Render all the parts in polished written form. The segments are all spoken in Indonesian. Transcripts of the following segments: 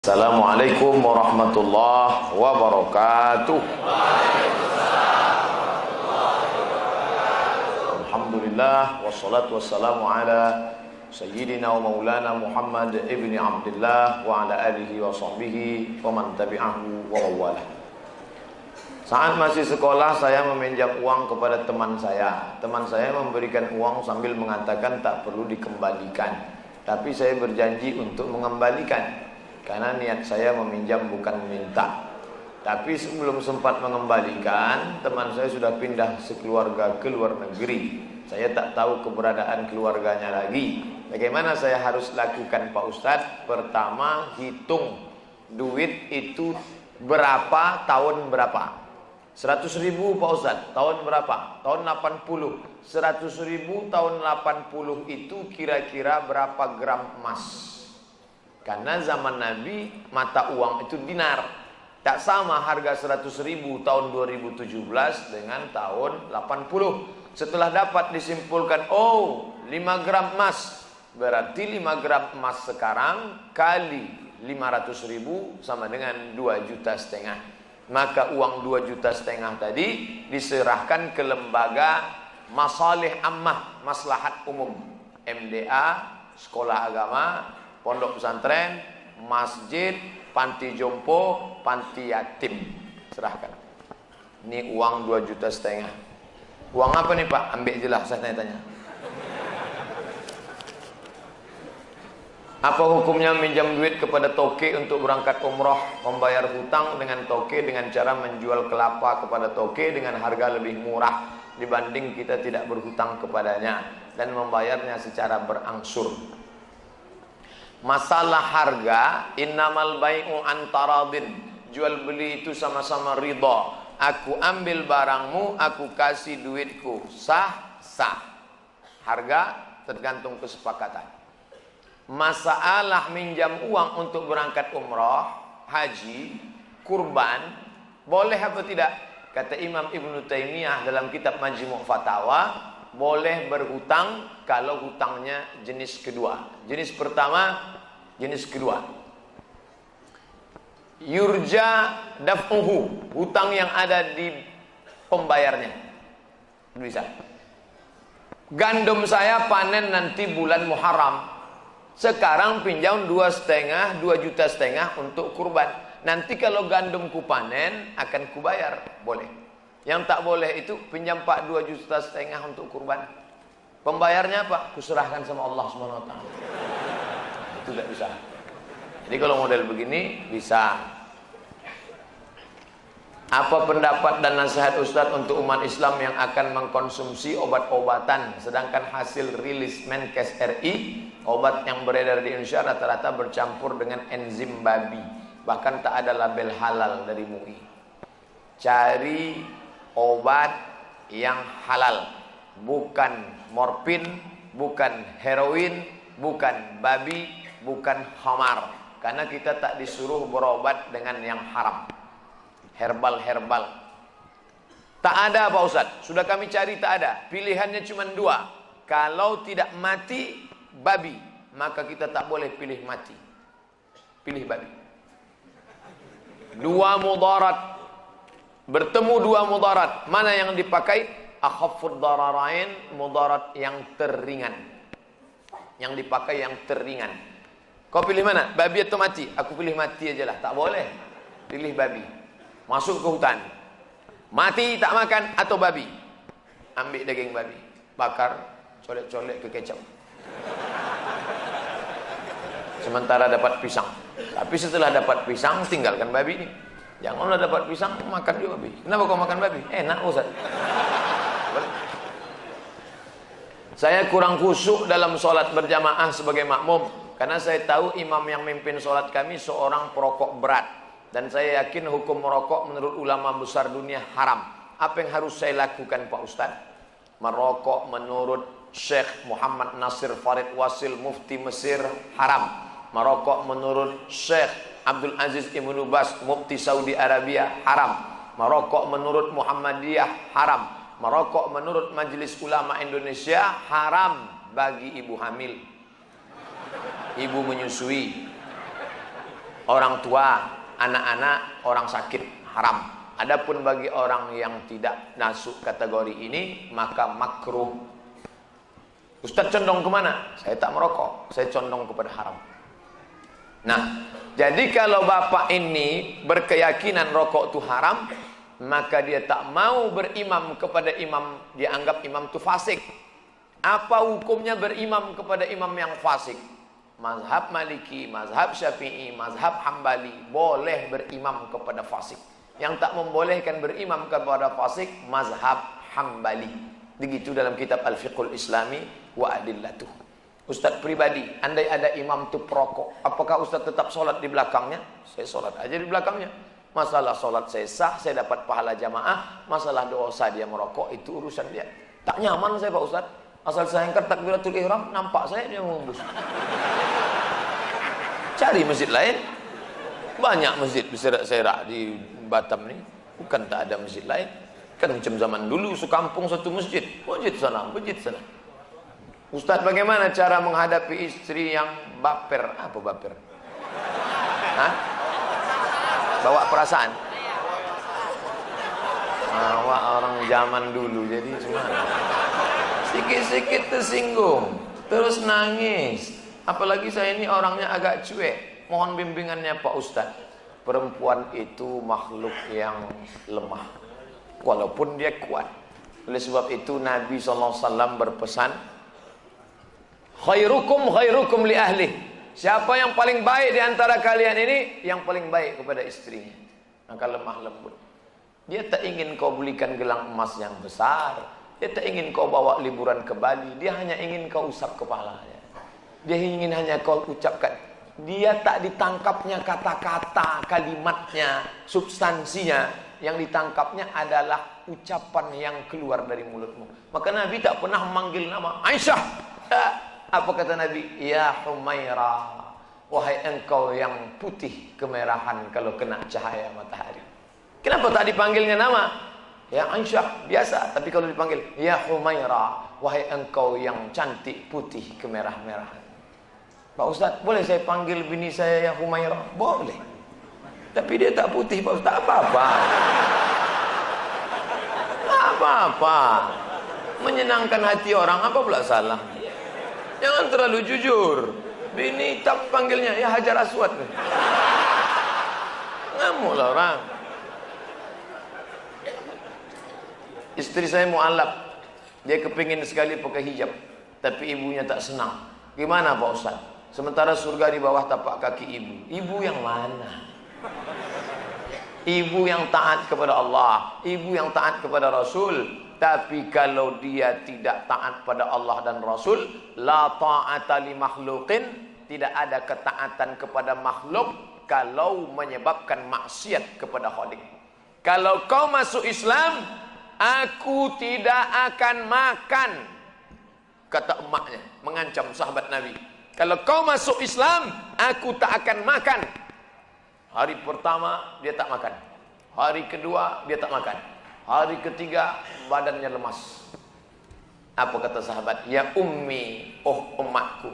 Assalamualaikum warahmatullahi wabarakatuh. Alhamdulillah wassalatu wassalamu ala sayyidina wa maulana Muhammad ibni Abdullah wa ala alihi wa sahbihi wa man tabi'ahu wa mawalah. Saat masih sekolah saya meminjam uang kepada teman saya. Teman saya memberikan uang sambil mengatakan tak perlu dikembalikan. Tapi saya berjanji untuk mengembalikan. Karena niat saya meminjam bukan minta. Tapi sebelum sempat mengembalikan, teman saya sudah pindah sekeluarga ke luar negeri. Saya tak tahu keberadaan keluarganya lagi. Bagaimana saya harus lakukan Pak Ustadz? Pertama, hitung duit itu berapa, tahun berapa. 100.000 Pak Ustadz, tahun berapa? Tahun 80. 100.000 tahun 80 itu kira-kira berapa gram emas? Karena zaman Nabi mata uang itu dinar. Tak sama harga 100.000 tahun 2017 dengan tahun 80. Setelah dapat disimpulkan, oh 5 gram emas. Berarti 5 gram emas sekarang kali 500.000 sama dengan 2,5 juta. Maka uang 2,5 juta tadi diserahkan ke lembaga Masalih Ammah, Maslahat Umum, MDA, sekolah agama, pondok pesantren, masjid, panti jompo, panti yatim. Serahkan. Ini uang 2,5 juta. Uang apa nih Pak? Ambil jelas, saya tanya-tanya. Apa hukumnya minjam duit kepada toke untuk berangkat umroh, membayar hutang dengan toke dengan cara menjual kelapa kepada toke dengan harga lebih murah dibanding kita tidak berhutang kepadanya dan membayarnya secara berangsur? Masalah harga, innamal bai'u antaradin. Jual beli itu sama-sama ridha. Aku ambil barangmu, aku kasih duitku. Sah, sah. Harga tergantung kesepakatan. Masalah minjam uang untuk berangkat umrah, haji, kurban, boleh apa tidak? Kata Imam Ibn Taimiyah dalam kitab Majmu' Fatawa, boleh berhutang kalau hutangnya jenis kedua. Jenis pertama, jenis kedua. Yurja daf'uhu, hutang yang ada di pembayarnya. Bisa. Gandum saya panen nanti bulan Muharram. Sekarang pinjam 2,5, 2,5 juta untuk kurban. Nanti kalau gandumku panen akan kubayar, boleh. Yang tak boleh itu pinjam Pak 2,5 juta untuk kurban. Pembayarnya apa? Kuserahkan sama Allah Subhanahu wa taala. Itu tidak bisa. Jadi kalau model begini bisa. Apa pendapat dan nasihat Ustadz untuk umat Islam yang akan mengkonsumsi obat-obatan sedangkan hasil rilis Menkes RI obat yang beredar di Indonesia rata-rata bercampur dengan enzim babi, bahkan tak ada label halal dari MUI. Cari obat yang halal, bukan morfin, bukan heroin, bukan babi, bukan khamar. Karena kita tak disuruh berobat dengan yang haram, herbal. Tak ada Pak Ustadz, sudah kami cari tak ada. Pilihannya cuma dua. Kalau tidak mati babi, maka kita tak boleh pilih mati, pilih babi. Dua mudarat, bertemu dua mudarat, mana yang dipakai? Akhaffud dararain, mudarat yang teringan. Yang dipakai yang teringan. Kau pilih mana? Babi atau mati? Aku pilih mati aja lah. Tak boleh pilih babi. Masuk ke hutan, mati tak makan atau babi, ambil daging babi, bakar, colek-colek ke kecap. Sementara dapat pisang. Tapi setelah dapat pisang tinggalkan babi ini. Janganlah dapat pisang makan juga babi. Kenapa kau makan babi? Enak Ustaz. Saya kurang khusyuk dalam sholat berjamaah sebagai makmum, karena saya tahu imam yang memimpin sholat kami seorang perokok berat. Dan saya yakin hukum merokok menurut ulama besar dunia haram. Apa yang harus saya lakukan Pak Ustaz? Merokok menurut Syekh Muhammad Nasir Farid Wasil Mufti Mesir haram. Merokok menurut Syekh Abdul Aziz Ibnu Baz Mufti Saudi Arabia haram. Merokok menurut Muhammadiyah haram. Merokok menurut Majelis Ulama Indonesia haram bagi ibu hamil, ibu menyusui. orang tua, anak-anak, orang sakit haram. Adapun bagi orang yang tidak masuk kategori ini maka makruh. Ustaz condong kemana? Saya tak merokok, saya condong kepada haram. Nah, jadi kalau bapak ini berkeyakinan rokok itu haram, maka dia tak mau berimam kepada imam, dia anggap imam itu fasik. Apa hukumnya berimam kepada imam yang fasik? Mazhab Maliki, mazhab Syafi'i, mazhab Hambali boleh berimam kepada fasik. Yang tak membolehkan berimam kepada fasik mazhab Hambali. Begitu dalam kitab Al-Fiqhul Islami wa Adillatuh. Ustaz pribadi, andai ada imam itu perokok, apakah Ustaz tetap sholat di belakangnya? Saya sholat aja di belakangnya. Masalah sholat saya sah, saya dapat pahala jamaah. Masalah dosa dia merokok, itu urusan dia. Tak nyaman saya Pak Ustaz. Asal saya angkat takbiratul ihram, nampak saya dia menghembus. Cari masjid lain. Banyak masjid berserak-serak di Batam ni. Bukan tak ada masjid lain. Kan macam zaman dulu, sekampung satu masjid. Masjid sana, masjid sana. Ustaz, bagaimana cara menghadapi istri yang baper? Apa baper? Hah? Bawa perasaan? Awak orang zaman dulu, jadi cuma sikit-sikit tersinggung, terus nangis. Apalagi saya ini orangnya agak cuek. Mohon bimbingannya Pak Ustaz. Perempuan itu makhluk yang lemah, walaupun dia kuat. Oleh sebab itu Nabi SAW berpesan, khairukum khairukum li ahli. Siapa yang paling baik di antara kalian ini? Yang paling baik kepada istrinya. Maka lemah lembut. Dia tak ingin kau belikan gelang emas yang besar. Dia tak ingin kau bawa liburan ke Bali. Dia hanya ingin kau usap kepalanya. Dia ingin hanya kau ucapkan. Dia tak ditangkapnya kata-kata, kalimatnya, substansinya. Yang ditangkapnya adalah ucapan yang keluar dari mulutmu. Maka Nabi tak pernah memanggil nama Aisyah. Apa kata Nabi? Ya Humaira, wahai engkau yang putih kemerahan kalau kena cahaya matahari. Kenapa tak dipanggilnya nama? Ya Aisyah, biasa. Tapi kalau dipanggil Ya Humaira, wahai engkau yang cantik putih kemerah-merahan. Pak Ustaz, boleh saya panggil bini saya Ya Humaira? Boleh. Tapi dia tak putih Pak Ustaz. Apa-apa. Apa-apa. Menyenangkan hati orang, apa pula salah? Jangan terlalu jujur. Bini tak panggilnya Ya Hajar Aswad. Ngamuklah orang. Istri saya mu'alaf. Dia kepingin sekali pakai hijab, tapi ibunya tak senang. Gimana Pak Ustaz? Sementara surga di bawah tapak kaki ibu. Ibu yang mana? Ibu yang taat kepada Allah, ibu yang taat kepada Rasul. Tapi kalau dia tidak taat pada Allah dan Rasul, la ta'ata li makhluqin, tidak ada ketaatan kepada makhluk kalau menyebabkan maksiat kepada Khalik. Kalau kau masuk Islam, aku tidak akan makan, kata emaknya, mengancam sahabat Nabi. Kalau kau masuk Islam, aku tak akan makan. Hari pertama dia tak makan, hari kedua dia tak makan, hari ketiga badannya lemas. Apa kata sahabat? Ya ummi, oh emakku,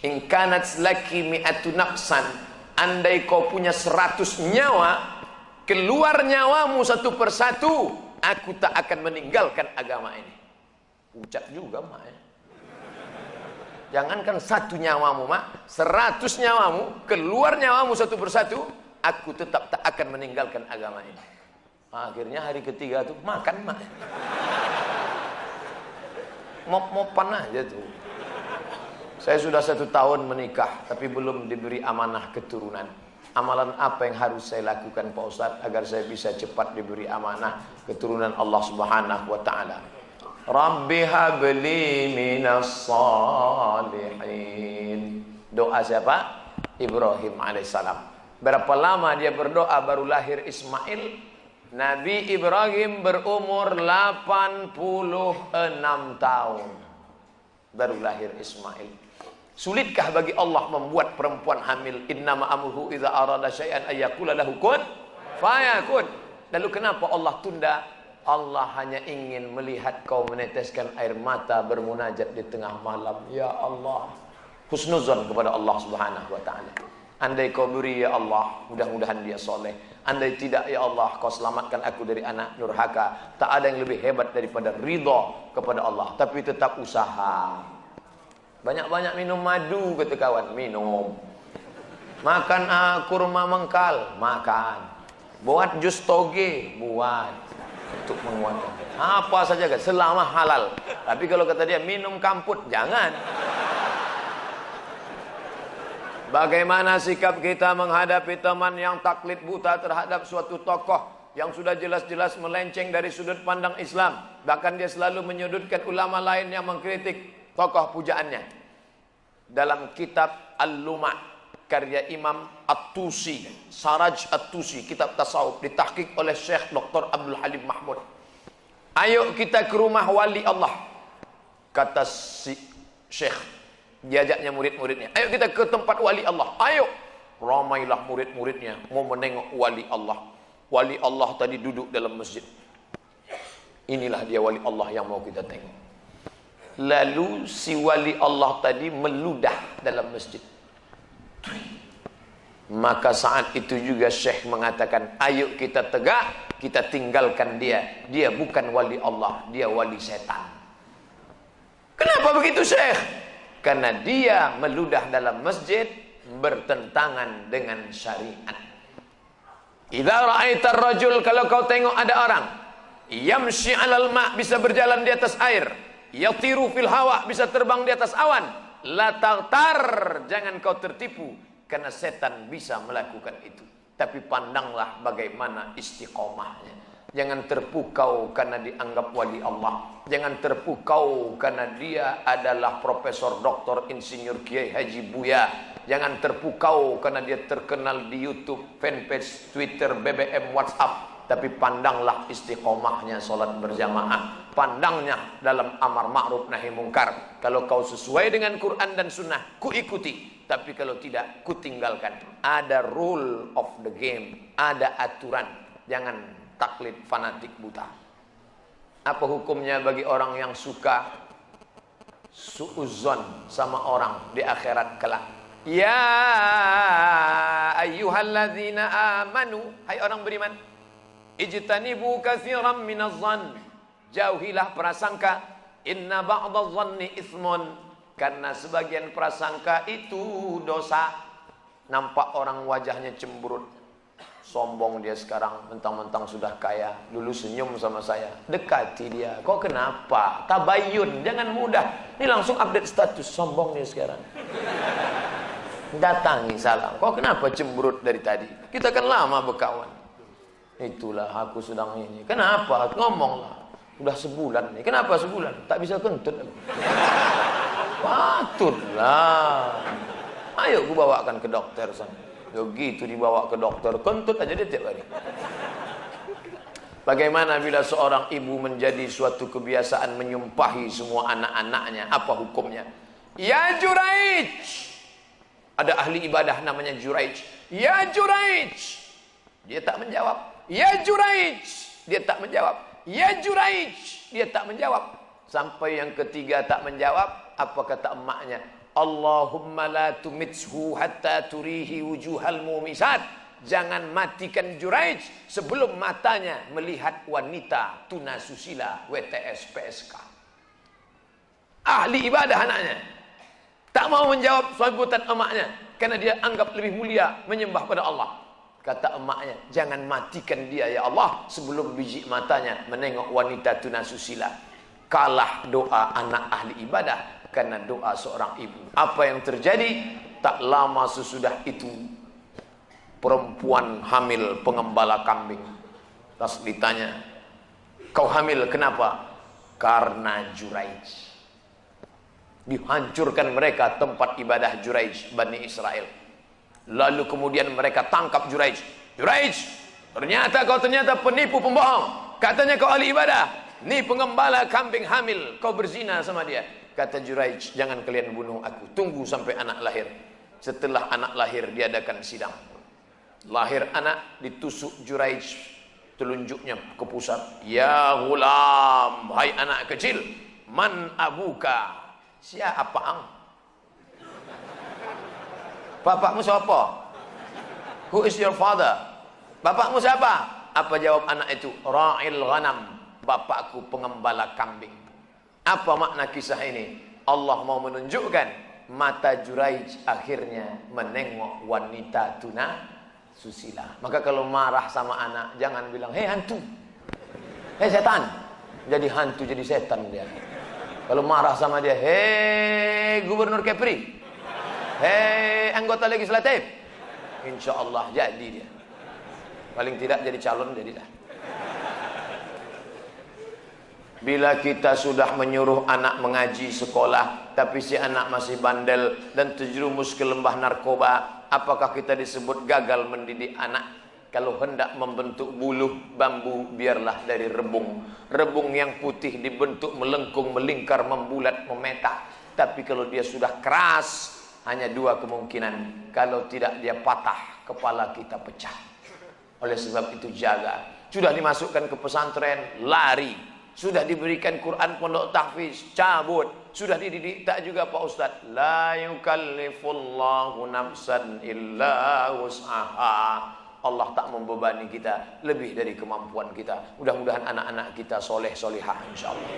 in kanat laki mi'atu nafsan, andai kau punya 100 nyawa, keluar nyawamu satu persatu, aku tak akan meninggalkan agama ini. Ucap juga mak ya. Jangankan 1 nyawamu mak, 100 nyawamu, keluar nyawamu satu persatu, aku tetap tak akan meninggalkan agama ini. Akhirnya hari ketiga tuh makan mak. Mop-mopan aja tuh. Saya sudah 1 tahun menikah, tapi belum diberi amanah keturunan. Amalan apa yang harus saya lakukan Pak Ustaz agar saya bisa cepat diberi amanah keturunan Allah Subhanahu wa taala? Rabbi habli minas salihin. Doa siapa? Ibrahim alaihissalam. Berapa lama dia berdoa baru lahir Ismail? Nabi Ibrahim berumur 86 tahun baru lahir Ismail. Sulitkah bagi Allah membuat perempuan hamil? Innama amruhu idza arada syai'an ayyaqula lahu kun fayakun. Lalu kenapa Allah tunda? Allah hanya ingin melihat kau meneteskan air mata bermunajat di tengah malam. Ya Allah, husnuzon kepada Allah Subhanahu wa taala. Andai kau beri ya Allah, mudah-mudahan dia soleh. Andai tidak ya Allah, kau selamatkan aku dari anak nurhaka. Tak ada yang lebih hebat daripada ridha kepada Allah. Tapi tetap usaha. Banyak-banyak minum madu, kata kawan. Minum. Makan kurma mengkal. Makan. Buat jus toge. Buat. Untuk menguatkan. Apa saja kan, selama halal. Tapi kalau kata dia minum kamput, jangan. Bagaimana sikap kita menghadapi teman yang taklid buta terhadap suatu tokoh yang sudah jelas-jelas melenceng dari sudut pandang Islam. Bahkan dia selalu menyudutkan ulama lain yang mengkritik tokoh pujaannya. Dalam kitab Al-Luma' karya Imam At-Tusi, Saraj At-Tusi, kitab tasawuf ditahqiq oleh Syekh Dr. Abdul Halim Mahmud. Ayo kita ke rumah wali Allah, kata si Syekh. Diajaknya murid-muridnya, ayo kita ke tempat wali Allah. Ayo, ramailah murid-muridnya mau menengok wali Allah. Wali Allah tadi duduk dalam masjid. Inilah dia wali Allah yang mau kita tengok. Lalu si wali Allah tadi meludah dalam masjid. Maka saat itu juga Syekh mengatakan, ayo kita tegak, kita tinggalkan dia. Dia bukan wali Allah, dia wali setan. Kenapa begitu Syekh? Karena dia meludah dalam masjid bertentangan dengan syariat. Idza ra'aitar rajul, kalau kau tengok ada orang yamshi 'alal ma', bisa berjalan di atas air, yatiru fil hawa, bisa terbang di atas awan, la taghtar, jangan kau tertipu karena setan bisa melakukan itu. Tapi pandanglah bagaimana istiqomahnya. Jangan terpukau karena dianggap wali Allah. Jangan terpukau karena dia adalah profesor, doktor, insinyur, kiai, haji, buya. Jangan terpukau karena dia terkenal di YouTube, fanpage, Twitter, BBM, WhatsApp. Tapi pandanglah istiqomahnya sholat berjamaah. Pandangnya dalam amar ma'ruf nahi mungkar. Kalau kau sesuai dengan Quran dan Sunnah, ku ikuti. Tapi kalau tidak, ku tinggalkan. Ada rule of the game. Ada aturan. Jangan taklid fanatik buta. Apa hukumnya bagi orang yang suka suudzon sama orang di akhirat kelak? Ya ayyuhalladzina amanu, hai orang beriman, ijtanibu katsiran minadh-dhann, jauhilah prasangka, inna ba'dadh-dhanni itsmun, karena sebagian prasangka itu dosa. Nampak orang wajahnya cemberut, sombong dia sekarang, mentang-mentang sudah kaya. Dulu senyum sama saya, dekati dia. Kok kenapa? Tabayun, jangan mudah. Ini langsung update status, sombong dia sekarang. Datangi salam. Kok kenapa cemberut dari tadi? Kita kan lama berkawan. Itulah aku sedang ini. Kenapa? Ngomonglah. Udah sebulan nih. Kenapa sebulan? Tak bisa kentut. Patutlah. Ayo ku bawakan ke dokter sana. Begitu dibawa ke dokter, kentut aja dia tiap hari. Bagaimana bila seorang ibu menjadi suatu kebiasaan menyumpahi semua anak-anaknya? Apa hukumnya? Ya Juraij. Ada ahli ibadah namanya Juraij. Ya Juraij. Dia tak menjawab. Ya Juraij. Dia tak menjawab. Ya Juraij. Dia tak menjawab. Sampai yang ketiga tak menjawab. Apa kata emaknya? Allahumma la tumitshu hatta turihi wujuhal mumisat. Jangan matikan Juraij sebelum matanya melihat wanita tunasusila WTS PSK. Ahli ibadah anaknya. Tak mau menjawab sambutan emaknya karena dia anggap lebih mulia menyembah pada Allah. Kata emaknya, jangan matikan dia ya Allah sebelum biji matanya menengok wanita tunasusila. Kalah doa anak ahli ibadah karena doa seorang ibu. Apa yang terjadi? Tak lama sesudah itu perempuan hamil pengembala kambing. Terus ditanya, kau hamil kenapa? Karena Juraij. Dihancurkan mereka tempat ibadah Juraij, Bani Israel. Lalu kemudian mereka tangkap Juraij. Juraij, ternyata kau penipu pembohong. Katanya kau ahli ibadah. Nih pengembala kambing hamil, kau berzina sama dia. Kata Juraij, jangan kalian bunuh aku. Tunggu sampai anak lahir. Setelah anak lahir, diadakan sidang. Lahir anak, ditusuk Juraij. Telunjuknya ke pusat. Ya ghulam, hai anak kecil. Man abuka. Siapa ang? Bapakmu siapa? Who is your father? Bapakmu siapa? Apa jawab anak itu? Ra'il ghanam. Bapakku pengembala kambing. Apa makna kisah ini? Allah mau menunjukkan mata Juraij akhirnya menengok wanita tuna susila. Maka kalau marah sama anak, jangan bilang, hei hantu, hei setan. Jadi hantu, jadi setan dia. Kalau marah sama dia, hei gubernur Kepri, hei anggota legislatif, insya Allah jadi dia. Paling tidak jadi calon, jadilah. Bila kita sudah menyuruh anak mengaji sekolah, tapi si anak masih bandel dan terjerumus ke lembah narkoba, apakah kita disebut gagal mendidik anak? Kalau hendak membentuk buluh bambu, biarlah dari rebung. Rebung yang putih dibentuk melengkung, melingkar, membulat, memetak. Tapi kalau dia sudah keras, hanya dua kemungkinan. Kalau tidak dia patah, kepala kita pecah. Oleh sebab itu jaga. Sudah dimasukkan ke pesantren, lari. Sudah diberikan Quran pondok tahfiz, cabut. Sudah dididik tak juga Pak Ustadz. La yukallifullahu nafsan illa wus'aha. Allah tak membebani kita lebih dari kemampuan kita. Mudah-mudahan anak-anak kita soleh solihah insyaallah.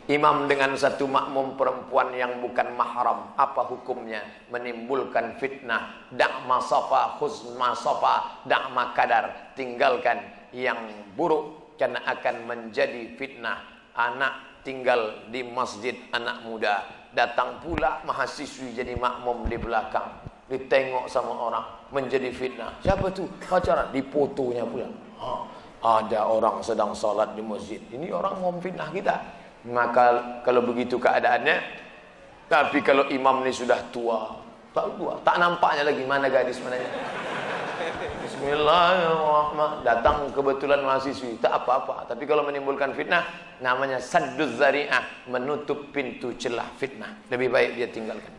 Imam dengan satu makmum perempuan yang bukan mahram, apa hukumnya? Menimbulkan fitnah. Da'ma safa khuzma safa, da'ma kadar. Tinggalkan yang buruk karena akan menjadi fitnah. Anak tinggal di masjid, anak muda datang pula mahasiswi jadi makmum di belakang, ditengok sama orang, menjadi fitnah. Siapa tu? Pacaran, difotonya pula. Ada orang sedang salat di masjid, ini orang mau fitnah kita. Maka kalau begitu keadaannya, tapi kalau imam ni sudah tua, tak nampaknya lagi mana gadis mananya. Bismillahirrahmanirrahim. Datang kebetulan mahasiswi, tak apa-apa. Tapi kalau menimbulkan fitnah, namanya sadduz zari'ah, menutup pintu celah fitnah. Lebih baik dia tinggalkan.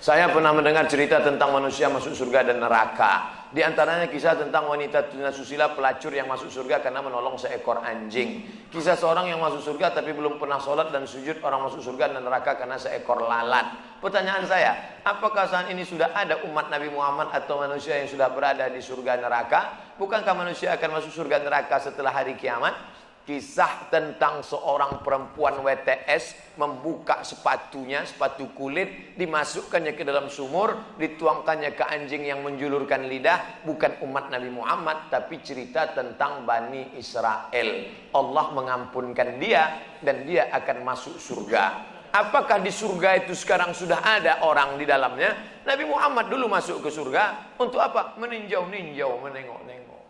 Saya pernah mendengar cerita tentang manusia masuk surga dan neraka. Di antaranya kisah tentang wanita tuna susila pelacur yang masuk surga karena menolong seekor anjing. Kisah seorang yang masuk surga tapi belum pernah sholat dan sujud, orang masuk surga dan neraka karena seekor lalat. Pertanyaan saya, apakah saat ini sudah ada umat Nabi Muhammad atau manusia yang sudah berada di surga neraka? Bukankah manusia akan masuk surga neraka setelah hari kiamat? Kisah tentang seorang perempuan WTS membuka sepatunya, sepatu kulit, dimasukkannya ke dalam sumur, dituangkannya ke anjing yang menjulurkan lidah. Bukan umat Nabi Muhammad, tapi cerita tentang Bani Israel. Allah mengampunkan dia dan dia akan masuk surga. Apakah di surga itu sekarang sudah ada orang di dalamnya? Nabi Muhammad dulu masuk ke surga untuk apa? Meninjau-ninjau, menengok-nengok.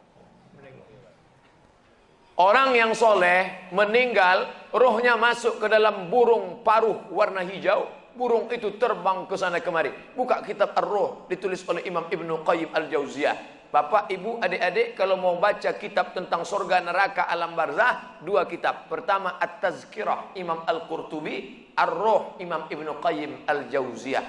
Orang yang soleh meninggal, rohnya masuk ke dalam burung paruh warna hijau. Burung itu terbang ke sana kemari. Buka kitab Ar-Ruh, ditulis oleh Imam Ibnu Qayyim Al-Jauziyah. Bapak, ibu, adik-adik, kalau mau baca kitab tentang surga, neraka, alam barzah, dua kitab. Pertama At-Tazkirah Imam Al-Qurtubi, Ar-Ruh Imam Ibnu Qayyim Al-Jauziyah.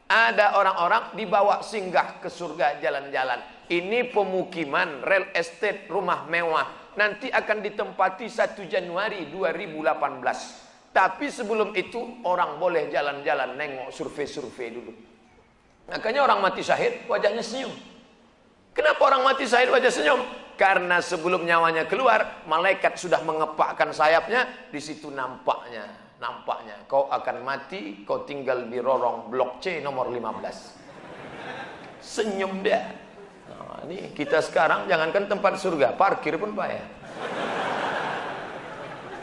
Ada orang-orang dibawa singgah ke surga jalan-jalan. Ini pemukiman, real estate, rumah mewah. Nanti akan ditempati 1 Januari 2018. Tapi sebelum itu orang boleh jalan-jalan, nengok, survei-survei dulu. Makanya orang mati syahid wajahnya senyum. Kenapa orang mati syahid wajah senyum? Karena sebelum nyawanya keluar, malaikat sudah mengepakkan sayapnya. Di situ nampaknya kau akan mati, kau tinggal di lorong blok C nomor 15. Senyum dia. Nah, ini kita sekarang jangankan tempat surga, parkir pun payah.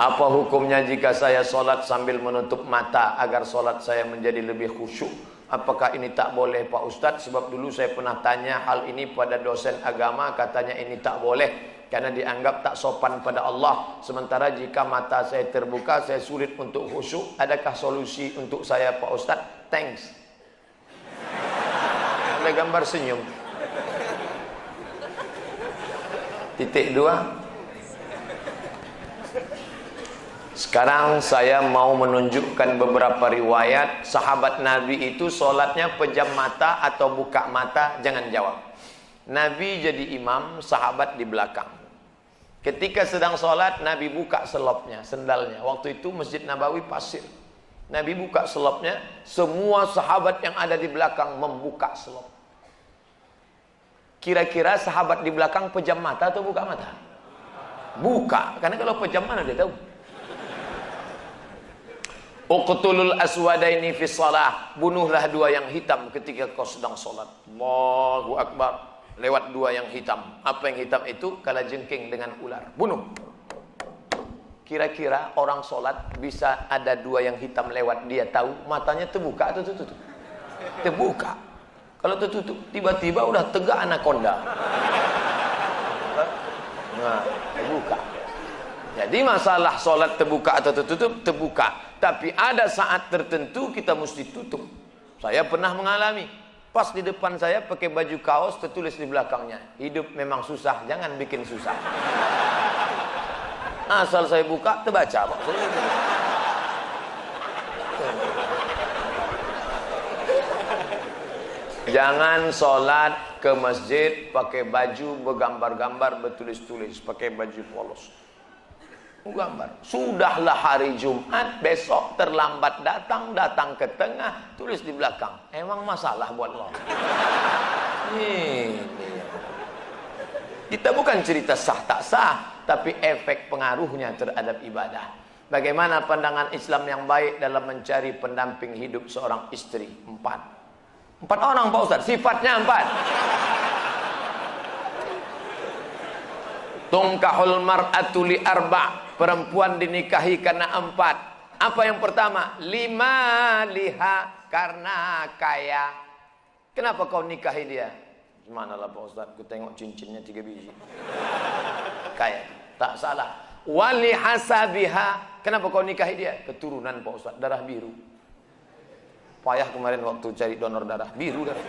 Apa hukumnya jika saya sholat sambil menutup mata agar sholat saya menjadi lebih khusyuk? Apakah ini tak boleh Pak Ustadz? Sebab dulu saya pernah tanya hal ini pada dosen agama, katanya ini tak boleh karena dianggap tak sopan pada Allah. Sementara jika mata saya terbuka, saya sulit untuk khusyuk. Adakah solusi untuk saya Pak Ustadz? Thanks. Ada gambar senyum. Titik 2. Sekarang saya mau menunjukkan beberapa riwayat sahabat Nabi itu sholatnya pejam mata atau buka mata. Jangan jawab. Nabi jadi imam, sahabat di belakang. Ketika sedang sholat, Nabi buka selopnya, sendalnya. Waktu itu Masjid Nabawi pasir. Nabi buka selopnya, semua sahabat yang ada di belakang membuka selop. Kira-kira sahabat di belakang pejam mata atau buka mata? Buka, karena kalau pejam mana dia tahu. Uqtulul aswadaini fi shalah, bunuhlah dua yang hitam ketika kau sedang salat. Allahu akbar. Lewat dua yang hitam. Apa yang hitam itu? Kalajengking dengan ular. Bunuh. Kira-kira orang sholat bisa ada dua yang hitam lewat, dia tahu matanya terbuka atau tertutup? Terbuka. Kalau tertutup, tiba-tiba udah tegak anaconda. Nah, terbuka. Jadi masalah sholat terbuka atau tertutup, terbuka. Tapi ada saat tertentu kita mesti tutup. Saya pernah mengalami. Pas di depan saya pakai baju kaos, tertulis di belakangnya, hidup memang susah, jangan bikin susah. Asal saya buka, terbaca Pak. Jangan sholat ke masjid pakai baju bergambar-gambar, bertulis-tulis, pakai baju polos. Gambar. Sudahlah hari Jumat, besok terlambat datang, datang ke tengah, tulis di belakang. Emang masalah buat lo? Ini. Kita bukan cerita sah tak sah, tapi efek pengaruhnya terhadap ibadah. Bagaimana pandangan Islam yang baik dalam mencari pendamping hidup seorang istri? 4 orang Pak Ustaz, sifatnya 4. Tungkahul mar'atu li arba', perempuan dinikahi karena 4. Apa yang pertama? 5 liha, karena kaya. Kenapa kau nikahi dia? Manalah Pak Ustaz, ku tengok cincinnya 3 biji. Kaya, tak salah. Wali hasabiha, kenapa kau nikahi dia? Keturunan Pak Ustaz, darah biru. Payah kemarin waktu cari donor darah, biru darah.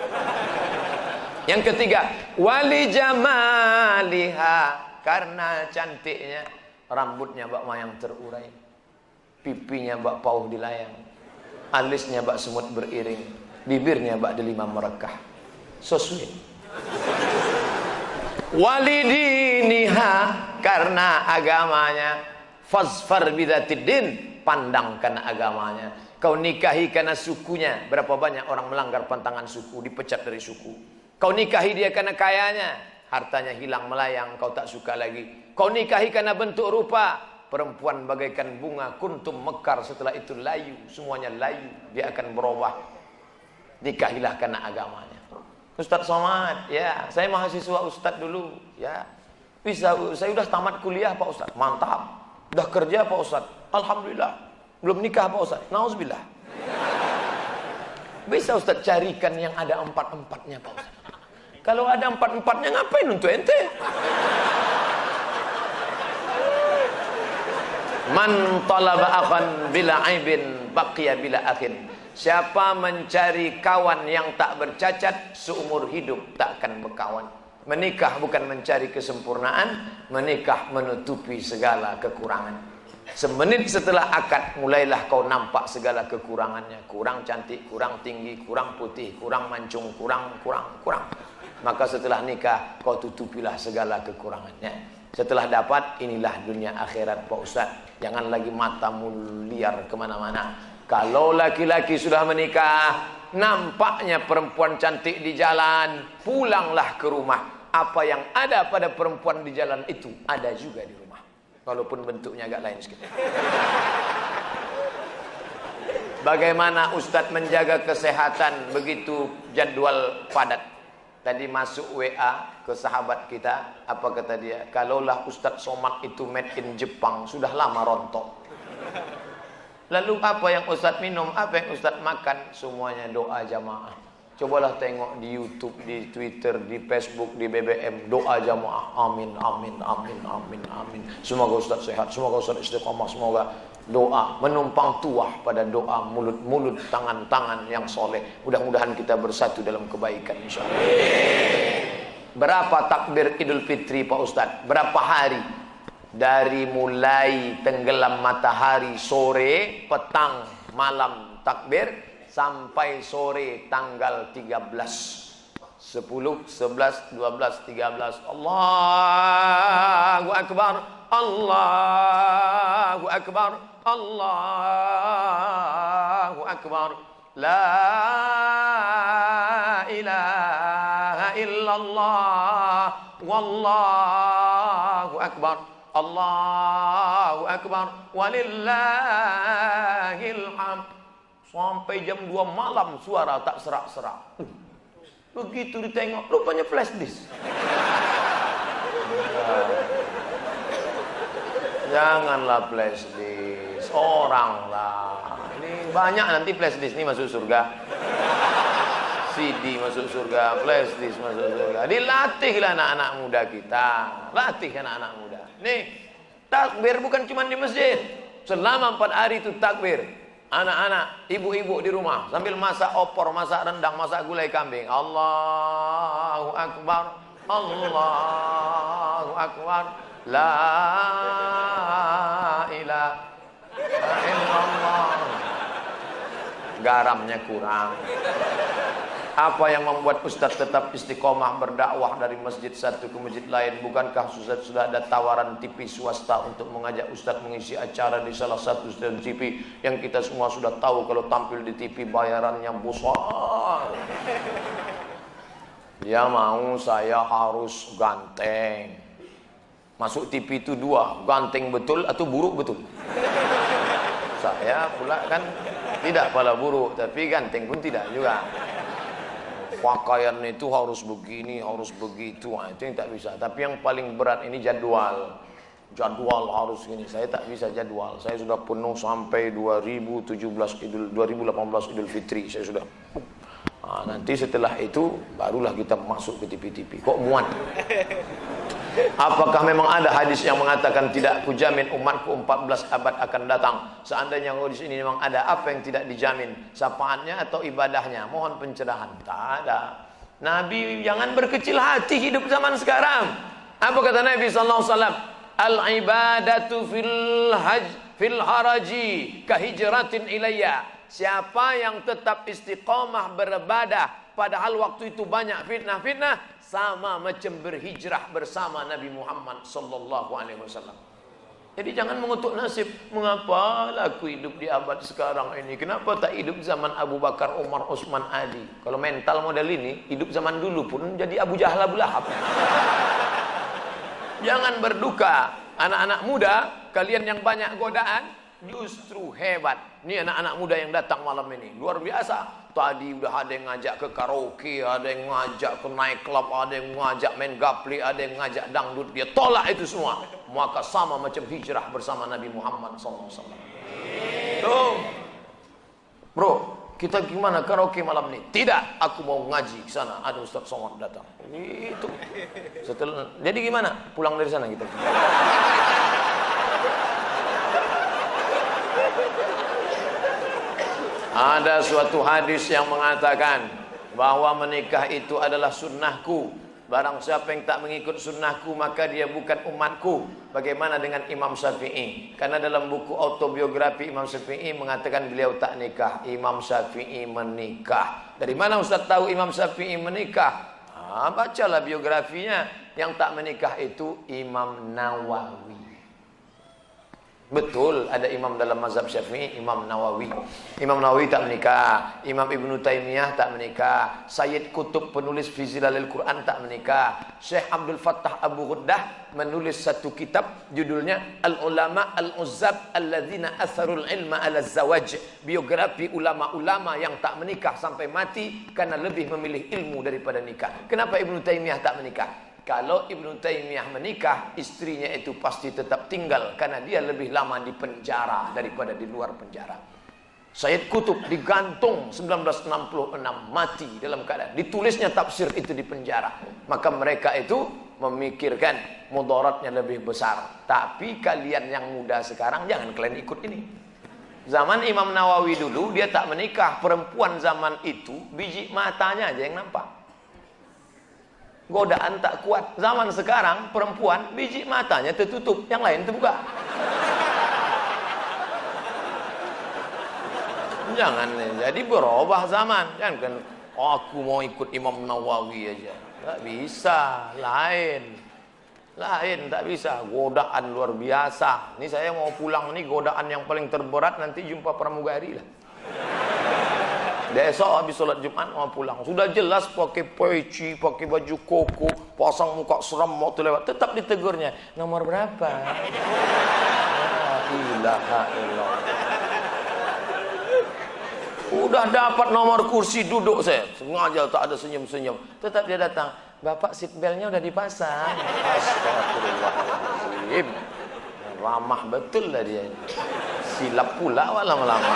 Yang ketiga, wali jamaliha, karena cantiknya. Rambutnya bak mayang terurai, pipinya bak pauh dilayang, alisnya bak semut beriring, bibirnya bak delima merekah. So sweet. Walidiniha, karena agamanya. Fazfar bidzatiddin, pandangkan agamanya. Kau nikahi karena sukunya. Berapa banyak orang melanggar pantangan suku, dipecat dari suku. Kau nikahi dia karena kayanya, hartanya hilang melayang, kau tak suka lagi. Kau nikahi karena bentuk rupa, perempuan bagaikan bunga, kuntum mekar, setelah itu layu, semuanya layu, dia akan berubah. Nikahilah karena agamanya. Ustadz Somad, ya, saya mahasiswa Ustadz dulu, ya, bisa, saya udah tamat kuliah Pak Ustadz, mantap, udah kerja Pak Ustadz, alhamdulillah, belum nikah Pak Ustadz, nauzubillah. Bisa Ustadz carikan yang ada 4-4-nya Pak Ustadz. Kalau ada 4-4-nya ngapain untuk ente? Man talaba akhan bila aibin baqiya bila akhin. Siapa mencari kawan yang tak bercacat, seumur hidup tak akan berkawan. Menikah bukan mencari kesempurnaan, menikah menutupi segala kekurangan. Semenit setelah akad, mulailah kau nampak segala kekurangannya. Kurang cantik, kurang tinggi, kurang putih, kurang mancung, kurang. Maka setelah nikah, kau tutupilah segala kekurangannya. Setelah dapat, inilah dunia akhirat Pak Ustaz. Jangan lagi matamu liar kemana-mana. Kalau laki-laki sudah menikah, nampaknya perempuan cantik di jalan, pulanglah ke rumah. Apa yang ada pada perempuan di jalan itu, ada juga di rumah. Walaupun bentuknya agak lain sedikit. Bagaimana Ustadz menjaga kesehatan begitu jadwal padat? Tadi masuk WA ke sahabat kita, apa kata dia? Kalaulah Ustadz Somad itu made in Jepang, sudah lama rontok. Lalu apa yang Ustadz minum, apa yang Ustadz makan? Semuanya doa jamaah. Cobalah tengok di YouTube, di Twitter, di Facebook, di BBM, doa jamaah. Amin, amin, amin, amin, amin. Semoga Ustadz sehat, semoga Ustadz istiqamah, semoga doa menumpang tuah pada doa, mulut-mulut, tangan-tangan yang soleh. Mudah-mudahan kita bersatu dalam kebaikan insyaallah. Berapa takbir Idul Fitri Pak Ustadz? Berapa hari? Dari mulai tenggelam matahari sore, petang, malam takbir, sampai sore tanggal 13, 10, 11, 12, 13. Allahu Akbar. Allahu Akbar, Allahu Akbar. La ilaha illallah, wallahu akbar, Allahu akbar, walillahil hamd. Sampai jam 2 malam suara tak serak-serak. Begitu ditengok, rupanya flash disk. Janganlah flash disk, orang lah. Ini banyak nanti flash disk ini masuk surga. CD masuk surga, flash disk masuk surga. Dilatihlah anak-anak muda kita. Latih anak-anak muda. Nih, takbir bukan cuma di masjid. Selama 4 hari itu takbir. Anak-anak, ibu-ibu di rumah sambil masak opor, masak rendang, masak gulai kambing. Allahu Akbar, Allahu Akbar. La ilaha illallah. Garamnya kurang. Apa yang membuat Ustadz tetap istiqomah berdakwah dari masjid satu ke masjid lain? Bukankah Ustadz sudah ada tawaran TV swasta untuk mengajak Ustadz mengisi acara di salah satu stasiun TV yang kita semua sudah tahu kalau tampil di TV bayarannya besar? Dia mau saya harus ganteng. Masuk TV itu 2, ganteng betul atau buruk betul. Saya pula kan tidak pala buruk, tapi ganteng pun tidak juga. Pakaian itu harus begini, harus begitu. Nah, itu yang tak bisa. Tapi yang paling berat ini jadwal. Jadwal harus gini. Saya tak bisa jadwal. Saya sudah penuh sampai 2018 Idul Fitri. Saya sudah. Nah, nanti setelah itu barulah kita masuk ke TV-TV. Kok muat? Apakah memang ada hadis yang mengatakan tidak kujamin umatku 14 abad akan datang? Seandainya hadis ini memang ada, apa yang tidak dijamin? Syafaatnya atau ibadahnya? Mohon pencerahan. Tak ada. Nabi jangan berkecil hati hidup zaman sekarang. Apa kata Nabi SAW? Al-ibadatu fil haraji kahijratin ilayya. Siapa yang tetap istiqamah beribadah padahal waktu itu banyak fitnah-fitnah, sama macam berhijrah bersama Nabi Muhammad sallallahu alaihi wasallam. Jadi jangan mengutuk nasib. Mengapa aku hidup di abad sekarang ini? Kenapa tak hidup zaman Abu Bakar, Umar, Utsman, Ali? Kalau mental model ini, hidup zaman dulu pun jadi Abu Jahal, Abu Lahab. Jangan berduka. Anak-anak muda, kalian yang banyak godaan, justru hebat. Ini anak-anak muda yang datang malam ini luar biasa. Tadi udah ada yang ngajak ke karaoke, ada yang ngajak ke night club, ada yang ngajak main gaple, ada yang ngajak dangdut. Dia tolak itu semua. Maka sama macam hijrah bersama Nabi Muhammad SAW. Tuh, bro, kita gimana karaoke malam ini? Tidak, aku mau ngaji ke sana. Ada Ustaz Somad datang. Itu. Setelah, jadi gimana? Pulang dari sana kita. Ada suatu hadis yang mengatakan bahwa menikah itu adalah sunnahku. Barang siapa yang tak mengikut sunnahku maka dia bukan umatku. Bagaimana dengan Imam Syafi'i? Karena dalam buku autobiografi Imam Syafi'i mengatakan beliau tak nikah. Imam Syafi'i menikah. Dari mana Ustaz tahu Imam Syafi'i menikah? Bacalah biografinya. Yang tak menikah itu Imam Nawawi. Betul, ada imam dalam mazhab Syafi'i, Imam Nawawi. Imam Nawawi tak menikah. Imam Ibnu Taimiyah tak menikah. Sayyid Qutb penulis fi Zilalil Quran tak menikah. Syekh Abdul Fattah Abu Ghuddah menulis satu kitab judulnya Al-Ulama Al-Uzzab Alladzina Atharul Ilma Ala Zawaj. Biografi ulama-ulama yang tak menikah sampai mati karena lebih memilih ilmu daripada nikah. Kenapa Ibnu Taimiyah tak menikah? Kalau Ibnu Taimiyah menikah, istrinya itu pasti tetap tinggal karena dia lebih lama di penjara daripada di luar penjara. Sayyid Qutb digantung 1966, mati dalam keadaan ditulisnya tafsir itu di penjara. Maka mereka itu memikirkan mudaratnya lebih besar. Tapi kalian yang muda sekarang jangan kalian ikut ini. Zaman Imam Nawawi dulu dia tak menikah. Perempuan zaman itu biji matanya aja yang nampak. Godaan tak kuat. Zaman sekarang perempuan biji matanya tertutup, yang lain terbuka. Jangan, jadi berubah zaman. Jangan kan aku mau ikut Imam Nawawi aja. Tak bisa, lain. Lain, tak bisa. Godaan luar biasa. Ini saya mau pulang nih, godaan yang paling terberat nanti jumpa pramugari lah. Besok habis sholat Jumat mau pulang. Sudah jelas pakai peci, pakai baju koko, pasang muka seram waktu lewat. Tetap ditegurnya. Nomor berapa? La ilaha illallah. Udah dapat nomor kursi duduk saya. Sengaja tak ada senyum-senyum. Tetap dia datang. Bapak seatbeltnya udah dipasang. Astagfirullahaladzim. Ramah betul lah dia. Silap pula lama-lama.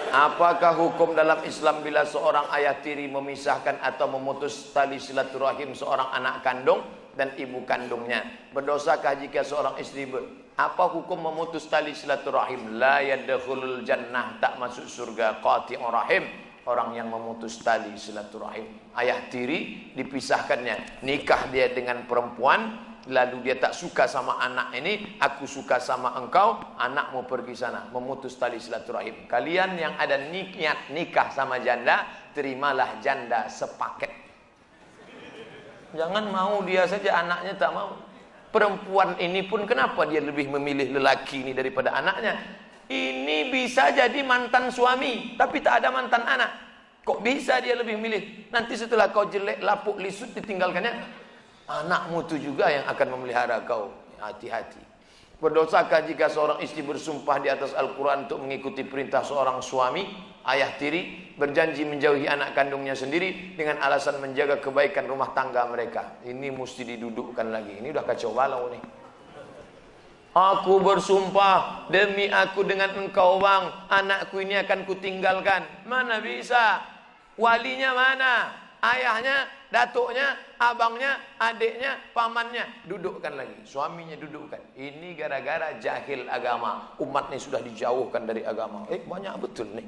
Apakah hukum dalam Islam bila seorang ayah tiri memisahkan atau memutus tali silaturahim seorang anak kandung dan ibu kandungnya? Berdosakah jika seorang istri apa hukum memutus tali silaturahim? La yadkhulul jannah, tak masuk surga. Qati'ur rahim, orang yang memutus tali silaturahim. Ayah tiri dipisahkannya, nikah dia dengan perempuan, lalu dia tak suka sama anak ini, aku suka sama engkau, anak mau pergi sana, memutus tali silaturahim. Kalian yang ada niat nikah sama janda, terimalah janda sepaket. Jangan mau dia saja, anaknya tak mau. Perempuan ini pun kenapa dia lebih memilih lelaki ini daripada anaknya? Ini bisa jadi mantan suami, tapi tak ada mantan anak. Kok bisa dia lebih milih? Nanti setelah kau jelek, lapuk, lisut, ditinggalkannya, anakmu itu juga yang akan memelihara kau. Hati-hati. Berdosakah jika seorang istri bersumpah di atas Al-Quran untuk mengikuti perintah seorang suami, ayah tiri, berjanji menjauhi anak kandungnya sendiri dengan alasan menjaga kebaikan rumah tangga mereka? Ini mesti didudukkan lagi. Ini udah kacau balau nih. Aku bersumpah demi aku dengan engkau bang, anakku ini akan kutinggalkan. Mana bisa? Walinya mana? Ayahnya, datuknya, abangnya, adiknya, pamannya, dudukkan lagi. Suaminya dudukkan. Ini gara-gara jahil agama. Umat ini sudah dijauhkan dari agama. Banyak betul nih.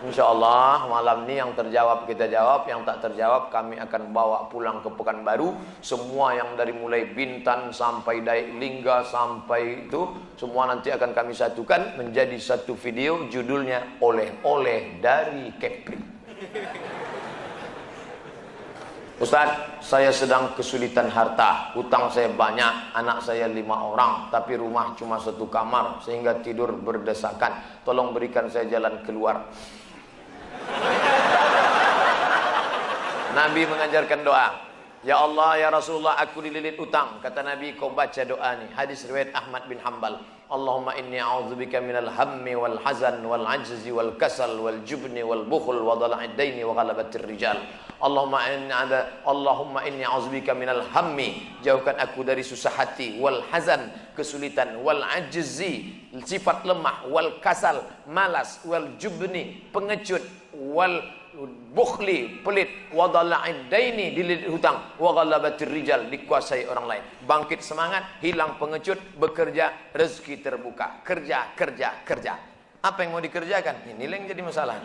InsyaAllah malam ini yang terjawab kita jawab, yang tak terjawab kami akan bawa pulang ke Pekanbaru. Semua yang dari mulai Bintan sampai Daik Lingga sampai itu, semua nanti akan kami satukan menjadi satu video, judulnya Oleh-oleh dari Kepri. Ustaz, saya sedang kesulitan harta, hutang saya banyak, anak saya 5 orang, tapi rumah cuma 1 kamar, sehingga tidur berdesakan. Tolong berikan saya jalan keluar. Nabi mengajarkan doa. Ya Allah, ya Rasulullah, aku dililit utang. Kata Nabi, kau baca doa ni. Hadis riwayat Ahmad bin Hanbal. Allahumma inni a'udzubika minal hammi wal hazan wal ajzi wal kasal wal jubni wal bukhul wa dhala'id daini wa ghalabatir rijal. Allahumma inni a'udzubika minal hammi, jauhkan aku dari susah hati, wal hazan, kesulitan, wal ajzi, sifat lemah, wal kasal, malas, wal jubni, pengecut, wal bukhli, pelit, wa dhala'id daini, dililit hutang, wa ghalabatir rijal, dikuasai orang lain. Bangkit semangat, hilang pengecut, bekerja, rezeki terbuka. Kerja, kerja, kerja. Apa yang mau dikerjakan? Ini yang jadi masalah.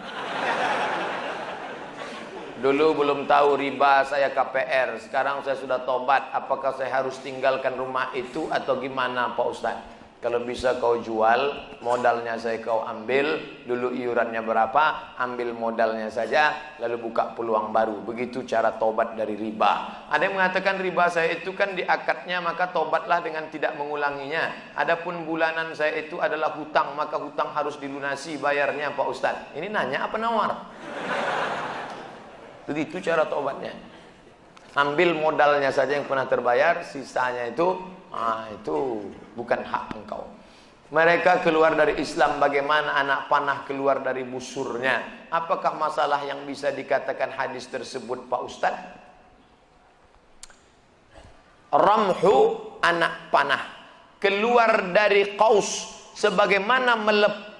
Dulu belum tahu riba, saya KPR. Sekarang saya sudah tobat. Apakah saya harus tinggalkan rumah itu atau gimana Pak Ustaz? Kalau bisa kau jual, modalnya saya kau ambil, dulu iurannya berapa, ambil modalnya saja, lalu buka peluang baru. Begitu cara tobat dari riba. Ada yang mengatakan riba saya itu kan diakatnya, maka tobatlah dengan tidak mengulanginya. Adapun bulanan saya itu adalah hutang, maka hutang harus dilunasi bayarnya Pak Ustaz. Ini nanya apa nawar? Begitu cara tobatnya. Ambil modalnya saja yang pernah terbayar, sisanya itu bukan hak engkau. Mereka keluar dari Islam, bagaimana anak panah keluar dari busurnya? Apakah masalah yang bisa dikatakan hadis tersebut Pak Ustaz? Ramhu, anak panah keluar dari qaus, sebagaimana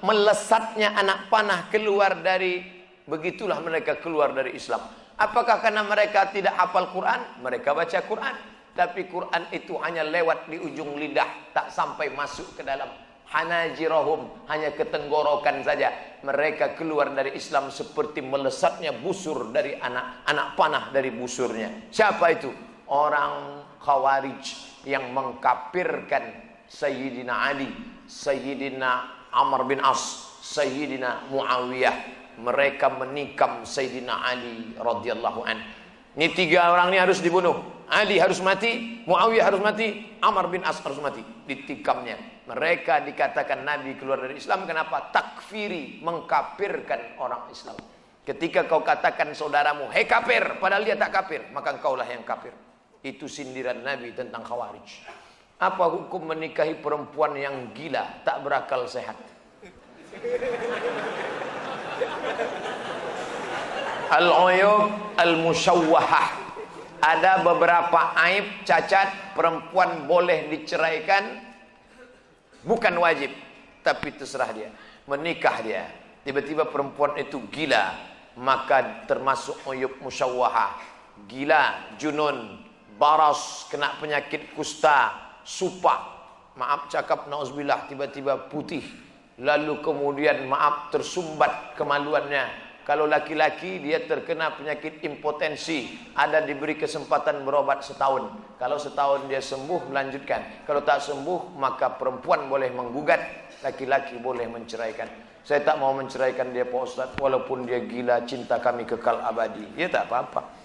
melesatnya anak panah keluar dari, begitulah mereka keluar dari Islam. Apakah karena mereka tidak hafal Quran? Mereka baca Quran, tapi Quran itu hanya lewat di ujung lidah, tak sampai masuk ke dalam hanajirahum, hanya ke tenggorokan saja. Mereka keluar dari Islam seperti melesatnya busur dari anak panah dari busurnya. Siapa itu? Orang Khawarij yang mengkafirkan Sayyidina Ali, Sayyidina Amr bin As, Sayyidina Muawiyah. Mereka menikam Sayyidina Ali radhiyallahu an. Ini 3 orang ini harus dibunuh. Ali harus mati, Muawiyah harus mati, Amr bin As harus mati. Ditikamnya. Mereka dikatakan Nabi keluar dari Islam. Kenapa? Takfiri, mengkafirkan orang Islam. Ketika kau katakan saudaramu, hei kafir, padahal dia tak kafir, maka engkaulah yang kafir. Itu sindiran Nabi tentang Khawarij. Apa hukum menikahi perempuan yang gila, tak berakal sehat? Al-uyub al-musyawwahah. Ada beberapa aib, cacat, perempuan boleh diceraikan, bukan wajib, tapi terserah dia. Menikah dia, tiba-tiba perempuan itu gila, maka termasuk uyub musyawwahah. Gila, junun, baras, kena penyakit kusta, supak, maaf cakap nauzubillah, tiba-tiba putih, lalu kemudian maaf tersumbat kemaluannya. Kalau laki-laki dia terkena penyakit impotensi, ada diberi kesempatan berobat setahun. Kalau setahun dia sembuh, melanjutkan. Kalau tak sembuh, maka perempuan boleh menggugat, laki-laki boleh menceraikan. Saya tak mau menceraikan dia Pak Ustaz, walaupun dia gila, cinta kami kekal abadi. Ya tak apa-apa.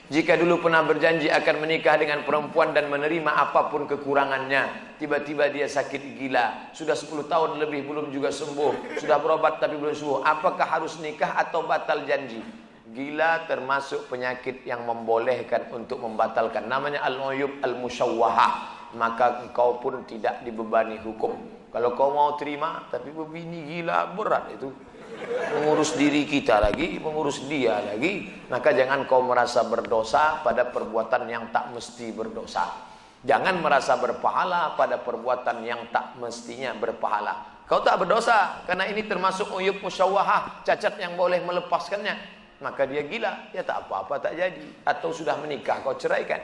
Jika dulu pernah berjanji akan menikah dengan perempuan dan menerima apapun kekurangannya, tiba-tiba dia sakit gila, sudah 10 tahun lebih belum juga sembuh, sudah berobat tapi belum sembuh, apakah harus nikah atau batal janji? Gila termasuk penyakit yang membolehkan untuk membatalkan, namanya al-uyub al-musyawwahah. Maka engkau pun tidak dibebani hukum. Kalau kau mau terima, tapi begini gila, berat itu. Mengurus diri kita lagi, mengurus dia lagi. Maka jangan kau merasa berdosa pada perbuatan yang tak mesti berdosa. Jangan merasa berpahala pada perbuatan yang tak mestinya berpahala. Kau tak berdosa, karena ini termasuk uyub musyawwahah, cacat yang boleh melepaskannya. Maka dia gila, ya tak apa-apa, tak jadi. Atau sudah menikah, kau ceraikan.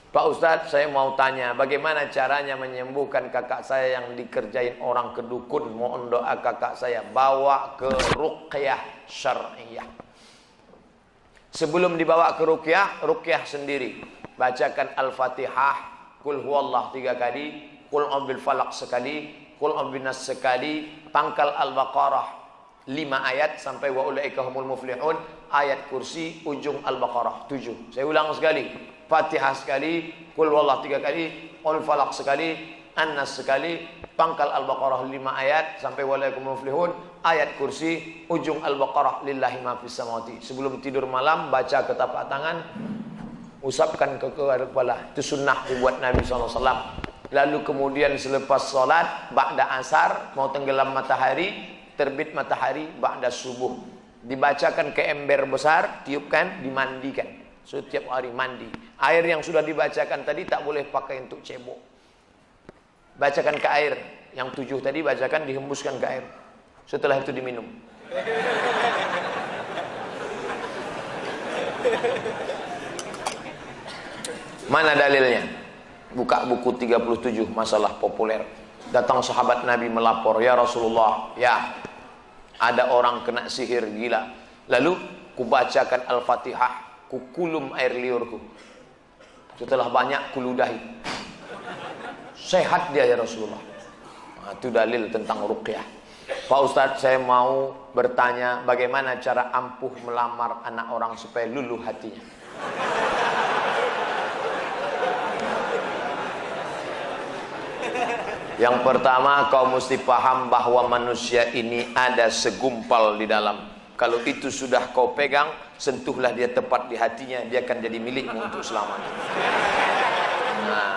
Pak Ustadz, saya mau tanya, bagaimana caranya menyembuhkan kakak saya yang dikerjain orang ke dukun? Mohon doa kakak saya, bawa ke ruqyah syar'iyah. Sebelum dibawa ke ruqyah sendiri. Bacakan Al-Fatihah, Qul huwallah 3 kali, Qul a'udzu falaq sekali, Qul a'udzu nas sekali, pangkal Al-Baqarah 5 ayat sampai wa ulaika humul muflihun, ayat kursi ujung Al-Baqarah 7. Saya ulang sekali. Fatihah sekali, Qul huwallah 3 kali, Qul falaq sekali, An-Nas sekali, pangkal Al-Baqarah 5 ayat sampai walaikum muflihun, ayat kursi ujung Al-Baqarah lillahi ma fis samawati. Sebelum tidur malam baca ke tapak tangan, usapkan ke kepala. Itu sunnah dibuat Nabi SAW. Lalu kemudian selepas salat ba'da asar, mau tenggelam matahari, terbit matahari ba'da subuh, dibacakan ke ember besar, tiupkan, dimandikan. Setiap hari mandi. Air yang sudah dibacakan tadi tak boleh pakai untuk cebok. Bacakan ke air. Yang 7 tadi bacakan, dihembuskan ke air. Setelah itu diminum. Mana dalilnya? Buka buku 37 masalah populer. Datang sahabat Nabi melapor, ya Rasulullah, ya ada orang kena sihir gila. Lalu kubacakan Al-Fatihah, kukulum air liurku. Setelah banyak kuludahi, sehat dia ya Rasulullah. Nah, itu dalil tentang ruqyah. Pak Ustadz, saya mau bertanya, bagaimana cara ampuh melamar anak orang supaya luluh hatinya? Yang pertama, kau mesti paham bahwa manusia ini ada segumpal di dalam. Kalau itu sudah kau pegang, sentuhlah dia tepat di hatinya, dia akan jadi milikmu untuk selamanya. Nah,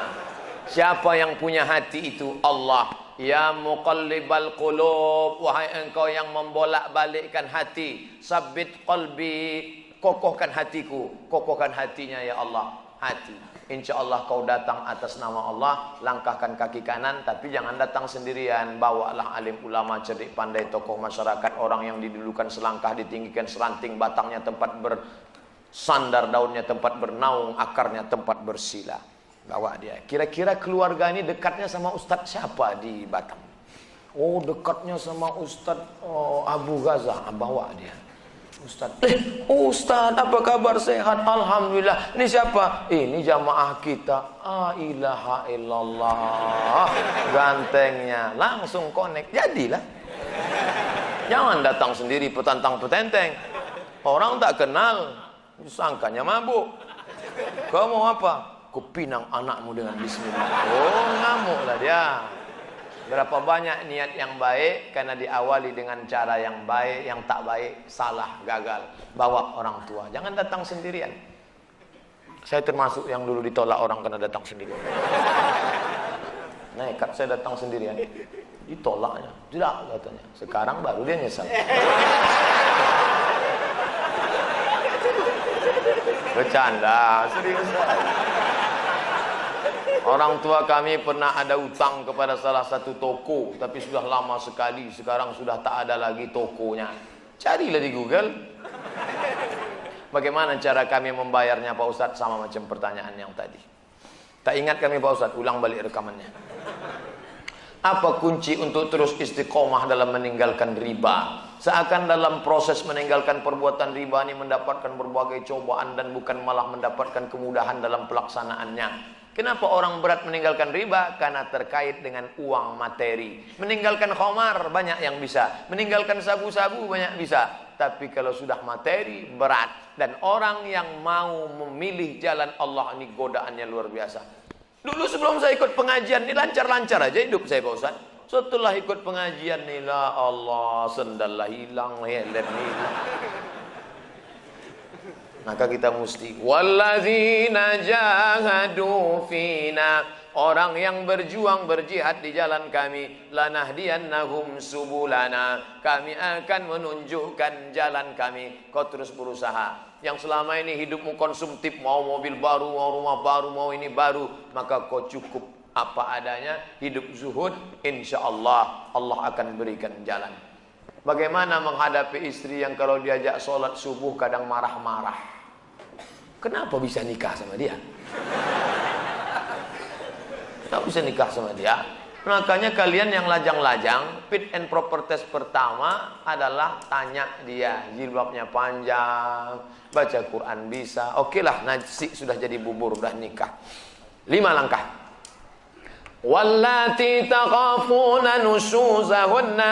siapa yang punya hati itu? Allah. Ya muqallibal qulub, wahai engkau yang membolak-balikkan hati, sabbit qalbi, kokohkan hatiku, kokohkan hatinya ya Allah, hati. Insya Allah kau datang atas nama Allah, langkahkan kaki kanan, tapi jangan datang sendirian. Bawalah alim ulama, cerdik pandai, tokoh masyarakat, orang yang didulukan selangkah, ditinggikan seranting, batangnya tempat bersandar, daunnya tempat bernaung, akarnya tempat bersila. Bawa dia. Kira-kira keluarga ini dekatnya sama Ustadz siapa di Batam? Oh, dekatnya sama Ustadz Abu Ghazah. Bawa dia. Ustadz, Ustadz apa kabar, sehat? Alhamdulillah. Ini siapa? Ini jamaah kita. Ilaha illallah. Gantengnya langsung connect. Jadilah. Jangan datang sendiri petantang petenteng. Orang tak kenal. Sangkanya mabuk. Kau mau apa? Kupinang anakmu dengan bismillah. Oh, ngamuklah dia. Berapa banyak niat yang baik karena diawali dengan cara yang baik, yang tak baik salah, gagal. Bawa orang tua. Jangan datang sendirian. Saya termasuk yang dulu ditolak orang karena datang sendirian. Nekat saya datang sendirian. Ditolaknya. Tidak katanya. Sekarang baru dia nyesal. Bercanda, serius. Orang tua kami pernah ada utang kepada salah satu toko, tapi sudah lama sekali. Sekarang sudah tak ada lagi tokonya. Carilah di Google. Bagaimana cara kami membayarnya Pak Ustadz? Sama macam pertanyaan yang tadi. Tak ingat kami Pak Ustadz? Ulang balik rekamannya. Apa kunci untuk terus istiqomah dalam meninggalkan riba? Seakan dalam proses meninggalkan perbuatan riba ini mendapatkan berbagai cobaan dan bukan malah mendapatkan kemudahan dalam pelaksanaannya. Kenapa orang berat meninggalkan riba? Karena terkait dengan uang materi. Meninggalkan khamar banyak yang bisa. Meninggalkan sabu-sabu banyak bisa. Tapi kalau sudah materi berat. Dan orang yang mau memilih jalan Allah ini godaannya luar biasa. Dulu sebelum saya ikut pengajian ini lancar-lancar aja hidup saya Pak Ustaz. Setelah ikut pengajian nih lah Allah, sendal lah hilang, helm hilang. Maka kita mesti walladzina jahadu fina, orang yang berjuang berjihad di jalan kami, lanahdiyannahum subulana, kami akan menunjukkan jalan kami. Kau terus berusaha. Yang selama ini hidupmu konsumtif, mau mobil baru, mau rumah baru, mau ini baru, maka kau cukup apa adanya, hidup zuhud, insyaallah Allah akan berikan jalan. Bagaimana menghadapi istri yang kalau diajak sholat subuh kadang marah-marah? Kenapa bisa nikah sama dia? Kenapa bisa nikah sama dia? Makanya kalian yang lajang-lajang, fit and proper test pertama adalah tanya dia, jilbabnya panjang, baca Quran bisa. Oke lah, nasi sudah jadi bubur, udah nikah. 5 langkah. Wallati takhafuna nusuzahunna,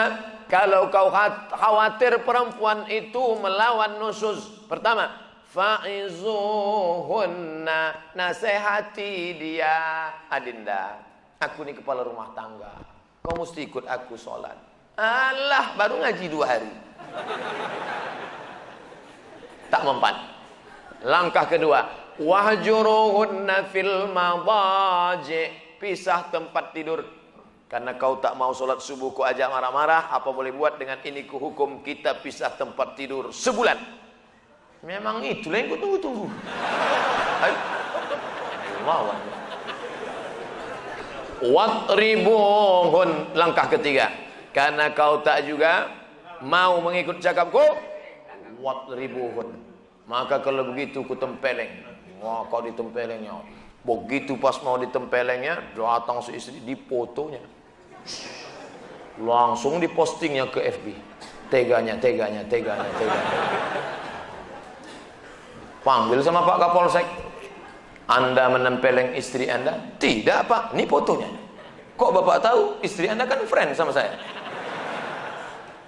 kalau kau khawatir perempuan itu melawan nusuz, pertama, fa'izuhunna, nasihati dia. Adinda, aku ini kepala rumah tangga, kau mesti ikut aku sholat. Alah, baru ngaji 2 hari. Tak mempan. Langkah kedua, wahjuruhunna fil madaji, pisah tempat tidur. Karena kau tak mau sholat subuh, kau ajak marah-marah, apa boleh buat dengan ini ku hukum kita pisah tempat tidur sebulan. Memang itulah yang kau tunggu-tunggu. Ayo. Lawan. Watribuhun, langkah ketiga. Karena kau tak juga mau mengikut cakapku, watribuhun, maka kalau begitu ku tempeleng. Wah, kau ditempelengnya. Begitu pas mau ditempelengnya, datang si istri, difotonya. Langsung dipostingnya ke FB. Teganya. Panggil sama Pak Kapolsek. Anda menempeleng istri Anda? Tidak Pak, ini fotonya. Kok Bapak tahu? Istri Anda kan friend sama saya.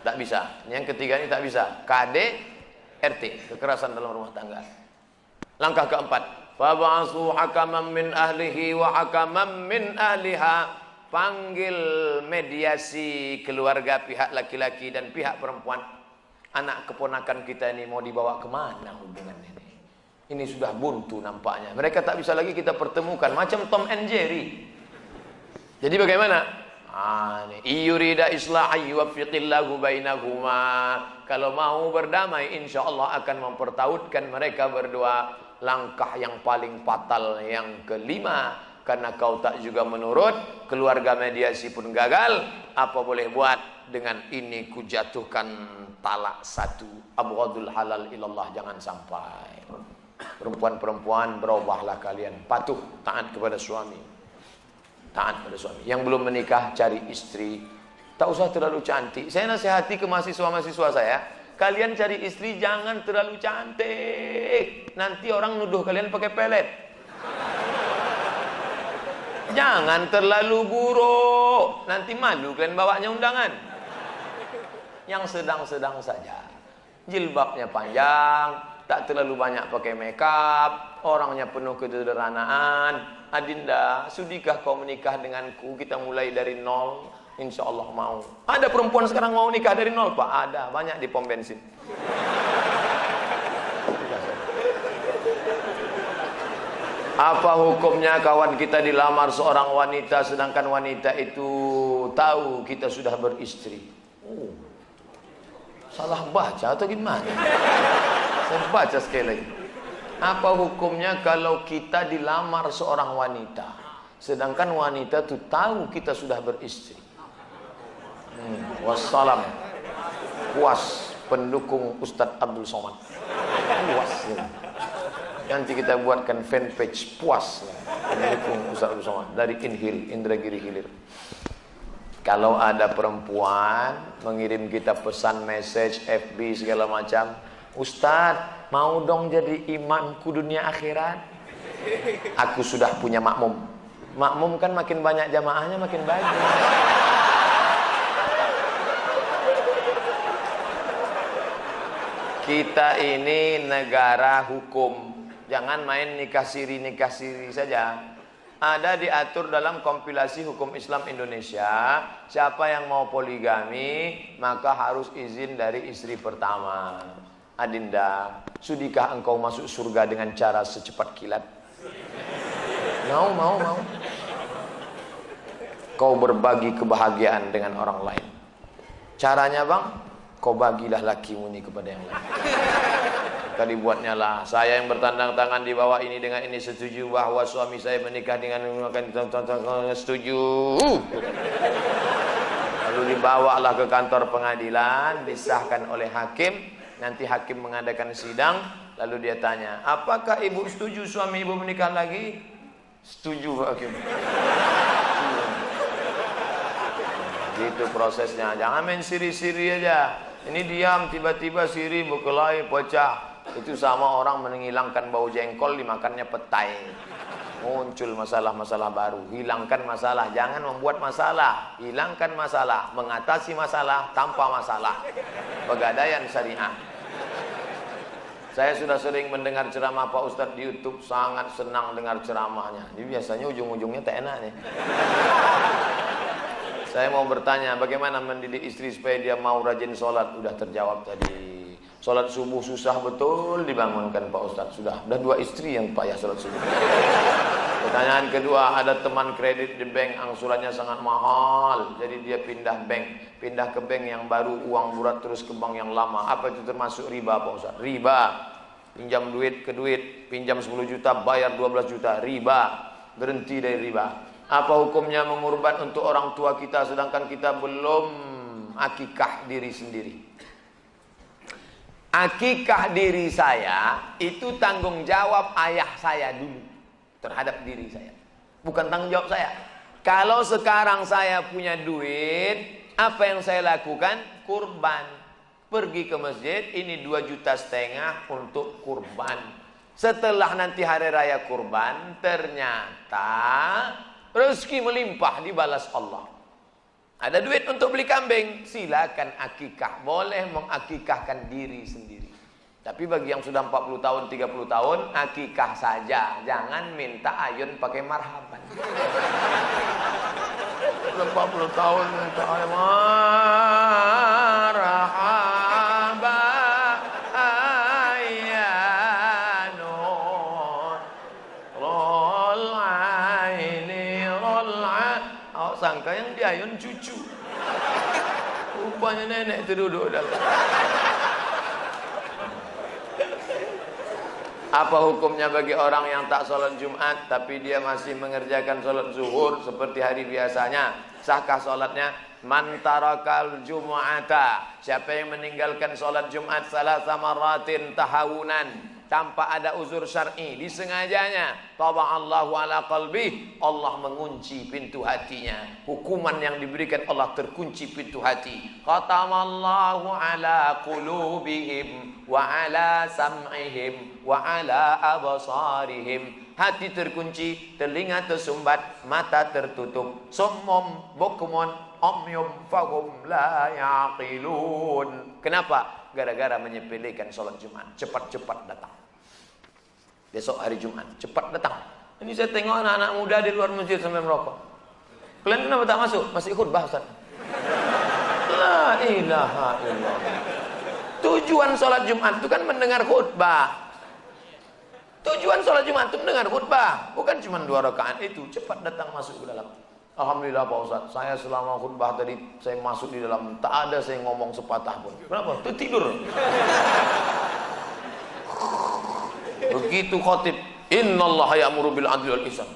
Tak bisa. Yang ketiga ini tak bisa. KDRT, kekerasan dalam rumah tangga. Langkah keempat, fab'asu hakaman min ahlihi wa hakaman min ahliha, panggil mediasi keluarga pihak laki-laki dan pihak perempuan. Anak keponakan kita ini mau dibawa kemana hubungan ini? Ini sudah buntu nampaknya. Mereka tak bisa lagi kita pertemukan, macam Tom and Jerry. Jadi bagaimana? Iyurida islahi yuwaffiqillahu bainahuma. Kalau mau berdamai, insya Allah akan mempertautkan mereka berdua. Langkah yang paling fatal yang kelima, karena kau tak juga menurut, keluarga mediasi pun gagal, apa boleh buat? Dengan ini ku jatuhkan talak 1. Abghadul halal ilallah, jangan sampai. Perempuan-perempuan, berubahlah kalian, patuh, taat kepada suami. Taat pada suami. Yang belum menikah, cari istri. Tak usah terlalu cantik. Saya nasihati ke mahasiswa-mahasiswa saya, kalian cari istri jangan terlalu cantik. Nanti orang nuduh kalian pakai pelet. Jangan terlalu buruk, nanti malu kalian bawanya undangan. Yang sedang-sedang saja, jilbabnya panjang, tak terlalu banyak pakai makeup, orangnya penuh kesederhanaan. Adinda, sudikah kau menikah denganku? Kita mulai dari nol. Insya Allah mau. Ada perempuan sekarang mau nikah dari nol, Pak? Ada, banyak di pom bensin. Apa hukumnya kawan kita dilamar seorang wanita, sedangkan wanita itu tahu kita sudah beristri? Oh, salah baca atau gimana? Saya baca sekali lagi. Apa hukumnya kalau kita dilamar seorang wanita, sedangkan wanita itu tahu kita sudah beristri? Wassalam. Puas pendukung Ustadz Abdul Somad. Puas ya. Nanti kita buatkan fanpage puas pendukung Ustadz Abdul Somad dari Inhil, Indragiri Hilir. Kalau ada perempuan mengirim kita pesan message FB segala macam, Ustadz mau dong jadi imamku dunia akhirat. Aku sudah punya makmum. Makmum kan makin banyak jamaahnya makin bagus. Kita ini negara hukum. Jangan main nikah siri saja. Ada diatur dalam kompilasi hukum Islam Indonesia, siapa yang mau poligami maka harus izin dari istri pertama. Adinda, sudikah engkau masuk surga dengan cara secepat kilat? Mau. Kau berbagi kebahagiaan dengan orang lain. Caranya bang, kau bagilah lakimu ini kepada yang lain. Maka dibuatnya lah, saya yang bertandang tangan di bawah ini dengan ini setuju bahwa suami saya menikah dengan setuju. Lalu dibawalah ke kantor pengadilan, disahkan oleh hakim. Nanti hakim mengadakan sidang, lalu dia tanya, apakah ibu setuju suami ibu menikah lagi? Setuju Pak Hakim. Gitu prosesnya, jangan main siri-siri aja. Ini diam, tiba-tiba siri berkelahi, pecah. Itu sama orang menghilangkan bau jengkol dimakannya petai. Muncul masalah-masalah baru. Hilangkan masalah, jangan membuat masalah. Hilangkan masalah, mengatasi masalah tanpa masalah. Pegadaian syariah. Saya sudah sering mendengar ceramah Pak Ustadz di YouTube, sangat senang dengar ceramahnya. Jadi biasanya ujung-ujungnya tak enak nih. Saya mau bertanya, bagaimana mendidik istri supaya dia mau rajin sholat? Udah terjawab tadi. Sholat subuh susah betul dibangunkan Pak Ustadz. Sudah 2 istri yang payah sholat subuh. Pertanyaan kedua, ada teman kredit di bank, angsurannya sangat mahal. Jadi dia pindah bank. Pindah ke bank yang baru, uang burat terus ke bank yang lama. Apa itu termasuk riba Pak Ustadz? Riba. Pinjam duit ke duit, pinjam 10 juta, bayar 12 juta. Riba. Berhenti dari riba. Apa hukumnya mengurban untuk orang tua kita sedangkan kita belum akikah diri sendiri? Akikah diri saya itu tanggung jawab ayah saya dulu terhadap diri saya. Bukan tanggung jawab saya. Kalau sekarang saya punya duit, apa yang saya lakukan? Kurban. Pergi ke masjid, ini 2,5 juta untuk kurban. Setelah nanti hari raya kurban, ternyata rezeki melimpah dibalas Allah. Ada duit untuk beli kambing, silakan akikah. Boleh mengakikahkan diri sendiri. Tapi bagi yang sudah 40 tahun, 30 tahun, akikah saja. Jangan minta ayun pakai marhaban. Sudah 40 tahun minta ayun marhaban. Ayanun. Rol aini rol aini. Oh, sangka yang diayun cucu. Rupanya nenek itu duduk dalam. Apa hukumnya bagi orang yang tak sholat Jumat tapi dia masih mengerjakan sholat zuhur seperti hari biasanya? Sahkah sholatnya? Man tarakal jum'ata, siapa yang meninggalkan sholat Jumat salasa maratin tahawunan tanpa ada uzur syar'i, disengajanya, taba'allahu ala qalbih, Allah mengunci pintu hatinya. Hukuman yang diberikan Allah terkunci pintu hati. Khatamallahu ala qulubihim wa ala sam'ihim wa ala abasarihim. Hati terkunci, telinga tersumbat, mata tertutup. Summum bukmun umyum fahum la yaqilun. Kenapa? Gara-gara menyepelekan sholat Jumat. Cepat-cepat datang. Besok hari Jumat, cepat datang. Ini saya tengok anak-anak muda di luar masjid sampai merokok. Kalian kenapa tak masuk? Masih khutbah Ustaz. La ilaha illallah. Tujuan sholat Jumat itu kan mendengar khutbah. Tujuan sholat Jumat itu mendengar khutbah. Bukan cuma 2 rakaat itu. Cepat datang masuk ke dalam. Alhamdulillah Pak Ustaz, saya selama khutbah tadi saya masuk di dalam, tak ada saya ngomong sepatah pun. Kenapa? Itu tidur. Begitu khotib, innallaha ya'muru bil adli wal ihsan.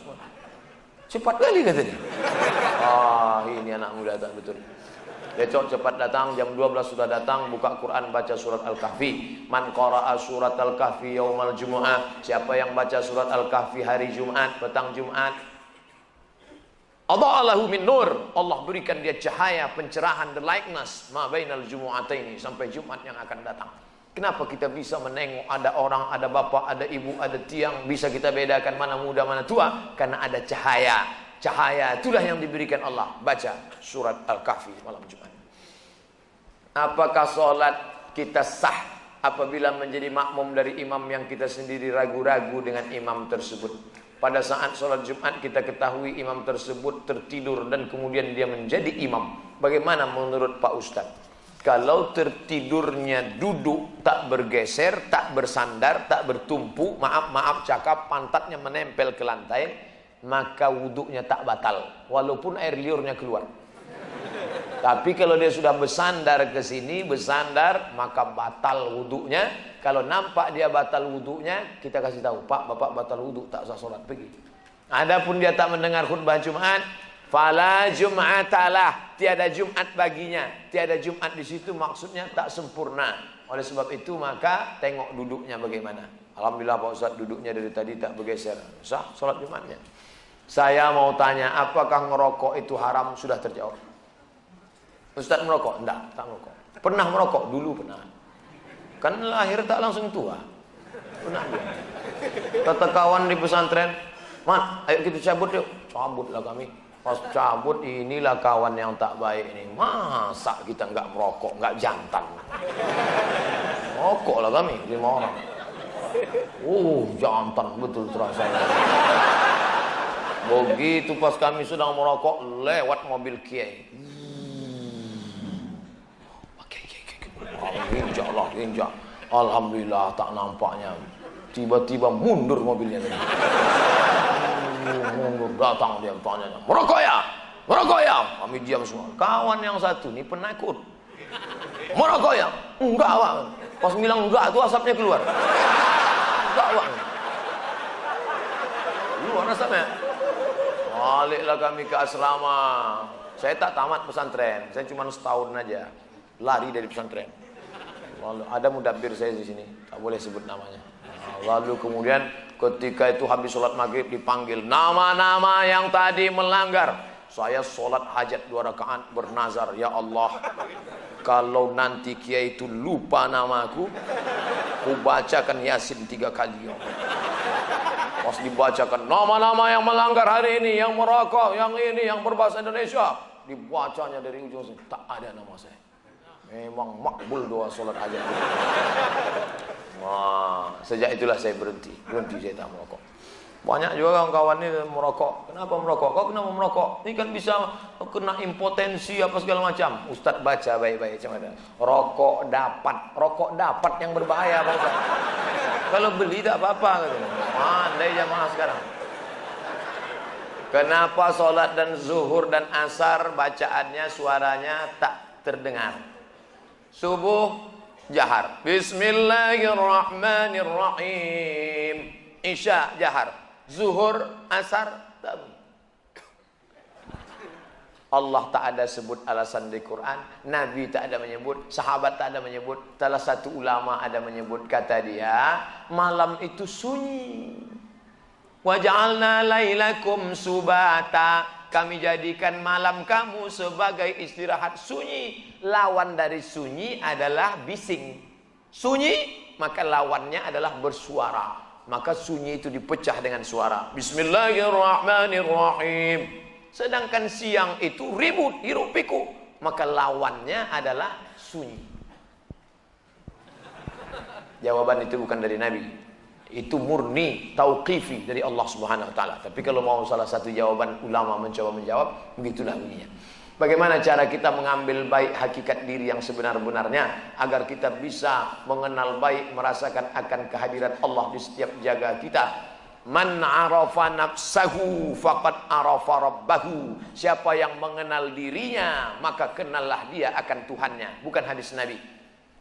Cepat kali katanya. Ini anak muda tak betul. Besok cepat datang, jam 12 sudah datang, buka Quran, baca surat Al-Kahfi. Man qara'a surat Al-Kahfi yaumal Jumu'ah. Siapa yang baca surat Al-Kahfi hari Jumat, petang Jumat, Adha'alahu min nur, Allah berikan dia cahaya, pencerahan, the likeness ma bainal jumu'ataini, sampai Jumat yang akan datang. Kenapa kita bisa menengok ada orang, ada bapak, ada ibu, ada tiang, bisa kita bedakan mana muda, mana tua? Karena ada cahaya. Cahaya itulah yang diberikan Allah. Baca surat Al-Kahfi malam Jumat. Apakah sholat kita sah apabila menjadi makmum dari imam yang kita sendiri ragu-ragu dengan imam tersebut? Pada saat sholat Jumat kita ketahui imam tersebut tertidur dan kemudian dia menjadi imam. Bagaimana menurut Pak Ustadz? Kalau tertidurnya duduk, tak bergeser, tak bersandar, tak bertumpu, maaf cakap, pantatnya menempel ke lantai, maka wuduknya tak batal, walaupun air liurnya keluar. Tapi kalau dia sudah bersandar ke sini, bersandar, maka batal wuduknya. Kalau nampak dia batal wuduknya, kita kasih tahu, Pak, Bapak batal wuduk, tak usah sholat, pergi. Adapun dia tak mendengar khutbah Jumat, fala jum'atalah, tiada Jumat baginya. Tiada Jumat di situ maksudnya tak sempurna. Oleh sebab itu maka tengok duduknya bagaimana. Alhamdulillah Pak Ustaz duduknya dari tadi tak bergeser, sah sholat Jumatnya. Saya mau tanya, apakah ngerokok itu haram? Sudah terjawab. Ustaz merokok? Enggak, tak merokok. Pernah merokok? Dulu pernah. Kan lahir tak langsung tua. Pernah dia. Kata kawan di pesantren, "Man, ayo kita cabut yuk." Cabutlah kami. Pas cabut, inilah kawan yang tak baik ini. Masa kita enggak merokok, enggak jantan. Merokoklah kami 5 orang. Jantan betul terasa. Begitu pas kami sedang merokok, lewat mobil kiai. Injak. Alhamdulillah tak nampaknya. Tiba-tiba mundur mobilnya tadi. Mundur, datang dia tanya, merokok ya? Merokok ya? Kami diam semua. Kawan yang satu ini penakut. Merokok ya? Enggak, Pak. Pas bilang enggak, tuh asapnya keluar. Enggak, Pak. Keluar asapnya. Baliklah kami ke asrama. Saya tak tamat pesantren. Saya cuma setahun aja. Lari dari pesantren. Lalu ada mudabbir saya di sini, tak boleh sebut namanya. Lalu kemudian ketika itu habis sholat maghrib dipanggil nama-nama yang tadi melanggar. Saya sholat hajat 2 rakaat bernazar, ya Allah, kalau nanti kiai itu lupa namaku, ku bacakan Yasin 3 kali. Pas dibacakan nama-nama yang melanggar hari ini, yang merokok, yang ini, yang berbahasa Indonesia, dibacanya dari ujung sini, tak ada nama saya. Memang makbul doa sholat hajat. Wah, sejak itulah saya berhenti saya tak merokok. Banyak juga kawan-kawan ini merokok. Kenapa merokok? Kau kenapa merokok? Ini kan bisa kena impotensi apa segala macam. Ustadz baca baik-baik macam mana. Rokok dapat yang berbahaya Pak Ustadz. Kalau beli tak apa-apa katanya. Andai jamaah sekarang. Kenapa sholat dan zuhur dan asar bacaannya suaranya tak terdengar? Subuh jahar, bismillahirrahmanirrahim. Isya jahar, zuhur, asar tak. Allah tak ada sebut alasan di Quran, Nabi tak ada menyebut, sahabat tak ada menyebut. Salah satu ulama ada menyebut, kata dia, malam itu sunyi. Wa ja'alna lailakum subata, kami jadikan malam kamu sebagai istirahat sunyi. Lawan dari sunyi adalah bising. Sunyi, maka lawannya adalah bersuara. Maka sunyi itu dipecah dengan suara. Bismillahirrahmanirrahim. Sedangkan siang itu ribut, hiruk pikuk. Maka lawannya adalah sunyi. jawaban itu bukan dari Nabi. Itu murni tauqifi dari Allah Subhanahu wa taala. Tapi kalau mau salah satu jawaban ulama mencoba menjawab, begitulah bunyinya. Bagaimana cara kita mengambil baik hakikat diri yang sebenar-benarnya agar kita bisa mengenal baik, merasakan akan kehadirat Allah di setiap jaga kita. Man arafa nafsahu faqad arafa rabbahu. Siapa yang mengenal dirinya, maka kenallah dia akan Tuhannya. Bukan hadis Nabi.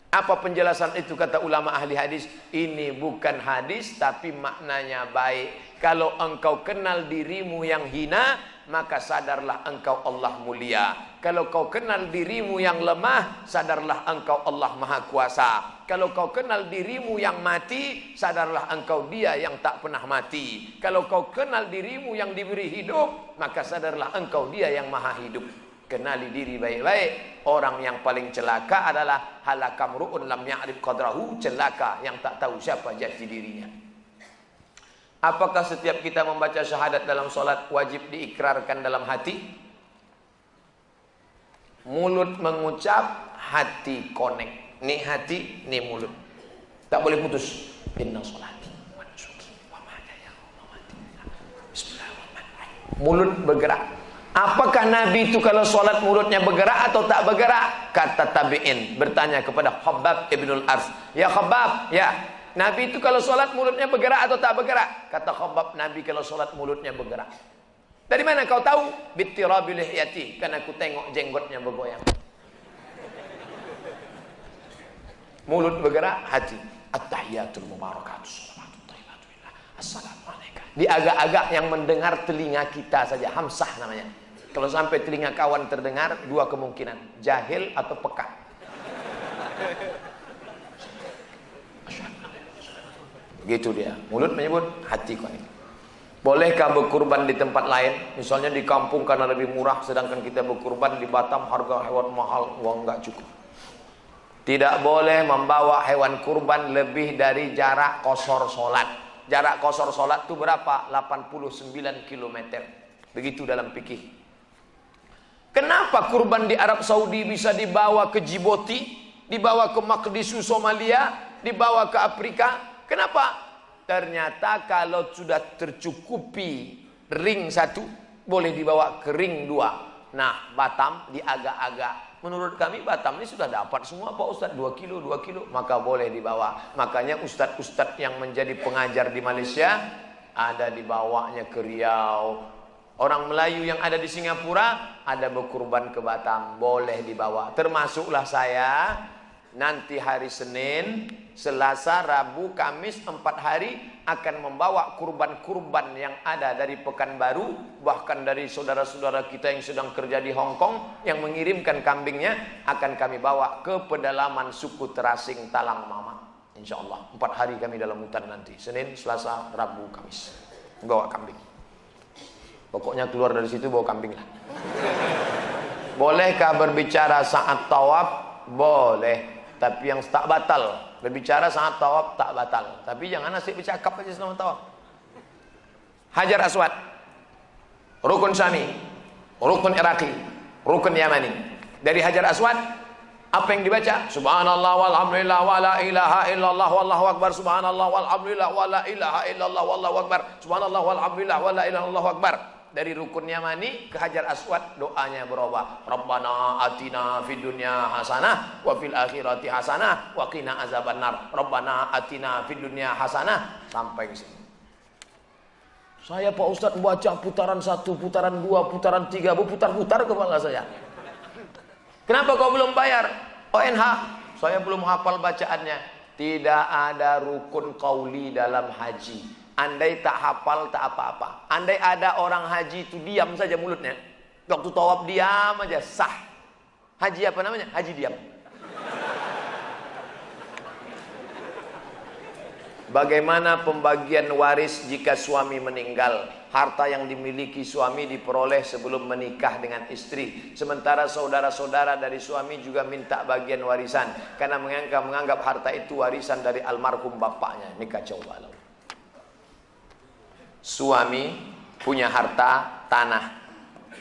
Apa penjelasan itu kata ulama ahli hadis? Ini bukan hadis tapi maknanya baik. Kalau engkau kenal dirimu yang hina, maka sadarlah engkau Allah mulia. Kalau kau kenal dirimu yang lemah, sadarlah engkau Allah maha kuasa. Kalau kau kenal dirimu yang mati, sadarlah engkau dia yang tak pernah mati. Kalau kau kenal dirimu yang diberi hidup, maka sadarlah engkau dia yang maha hidup. Kenali diri baik-baik. Orang yang paling celaka adalah halakam ru'un lam ya'rif qadrahu, celaka yang tak tahu siapa jati dirinya. Apakah setiap kita membaca syahadat dalam solat wajib diikrarkan dalam hati? Mulut mengucap, hati connect. Nih hati, nih mulut. Tak boleh putus. Inna sholati wa nusuki wa mahyaya wa mamati. Bismillahirrahmanirrahim. Mulut bergerak. Apakah Nabi itu kalau sholat mulutnya bergerak atau tak bergerak? Kata tabi'in bertanya kepada Khabbab ibnul Ars. Ya Khabbab, ya. Nabi itu kalau sholat mulutnya bergerak atau tak bergerak? Kata Khabbab, Nabi kalau sholat mulutnya bergerak. Dari mana kau tahu? Bittirabi lihyati, karena aku tengok jenggotnya bergoyang. Mulut bergerak, hati. At-tahiyatul mubarakatuh shalawatut thayyibatu lillah. Assalamualaikum. Di agak-agak yang mendengar telinga kita saja, hamsah namanya. Kalau sampai telinga kawan terdengar, dua kemungkinan, jahil atau peka. Begitu dia. Mulut menyebut, hati konek. Bolehkah berkurban di tempat lain? Misalnya di kampung karena lebih murah, sedangkan kita berkurban di Batam harga hewan mahal, uang nggak cukup. Tidak boleh membawa hewan kurban lebih dari jarak qashar sholat. Jarak qashar sholat itu berapa? 89 km. Begitu dalam fikih. Kenapa kurban di Arab Saudi bisa dibawa ke Djibouti, dibawa ke Mogadishu Somalia, dibawa ke Afrika? Kenapa? Ternyata kalau sudah tercukupi ring satu, boleh dibawa ke ring dua. Nah, Batam di agak-agak. Menurut kami Batam ini sudah dapat semua Pak Ustadz, 2 kilo, 2 kilo. Maka boleh dibawa. Makanya ustadz-ustadz yang menjadi pengajar di Malaysia, ada dibawanya ke Riau. Orang Melayu yang ada di Singapura, ada berkurban ke Batam. Boleh dibawa. Termasuklah saya. Nanti hari Senin, Selasa, Rabu, Kamis 4 hari akan membawa kurban-kurban yang ada dari Pekanbaru, bahkan dari saudara-saudara kita yang sedang kerja di Hong Kong yang mengirimkan kambingnya akan kami bawa ke pedalaman suku Terasing Talang Mama. Insya Allah 4 hari kami dalam hutan nanti, Senin, Selasa, Rabu, Kamis bawa kambing. Pokoknya keluar dari situ bawa kambing lah. Bolehkah berbicara saat tawaf? Boleh. Tapi yang tak batal, berbicara saat tawaf tak batal. Tapi jangan asyik bercakap aja selama tawaf. Hajar Aswad, rukun Syami, rukun Iraqi, rukun Yamani. Dari Hajar Aswad, apa yang dibaca? Subhanallah walhamdulillah wa la ilaha illallah wallahu akbar. Subhanallah walhamdulillah wa la ilaha illallah wallahu akbar. Subhanallah walhamdulillah wa la ilaha illallah akbar. Dari rukun Yamani ke Hajar Aswad doanya berubah. Rabbana atina fid dunya hasanah wa fil akhirati hasanah wa qina azabannar. Rabbana atina fid dunya hasanah sampai ke sini. Saya Pak Ustadz baca putaran 1, putaran 2, putaran 3, berputar-putar kepala saya. Kenapa kau belum bayar? ONH, saya belum hafal bacaannya. Tidak ada rukun qauli dalam haji. Andai tak hafal tak apa-apa. Andai ada orang haji itu diam saja mulutnya. Waktu tawaf diam aja sah. Haji apa namanya? Haji diam. Bagaimana pembagian waris jika suami meninggal? Harta yang dimiliki suami diperoleh sebelum menikah dengan istri. Sementara saudara-saudara dari suami juga minta bagian warisan. Karena menganggap harta itu warisan dari almarhum bapaknya. Ini kacau balau. Suami punya harta tanah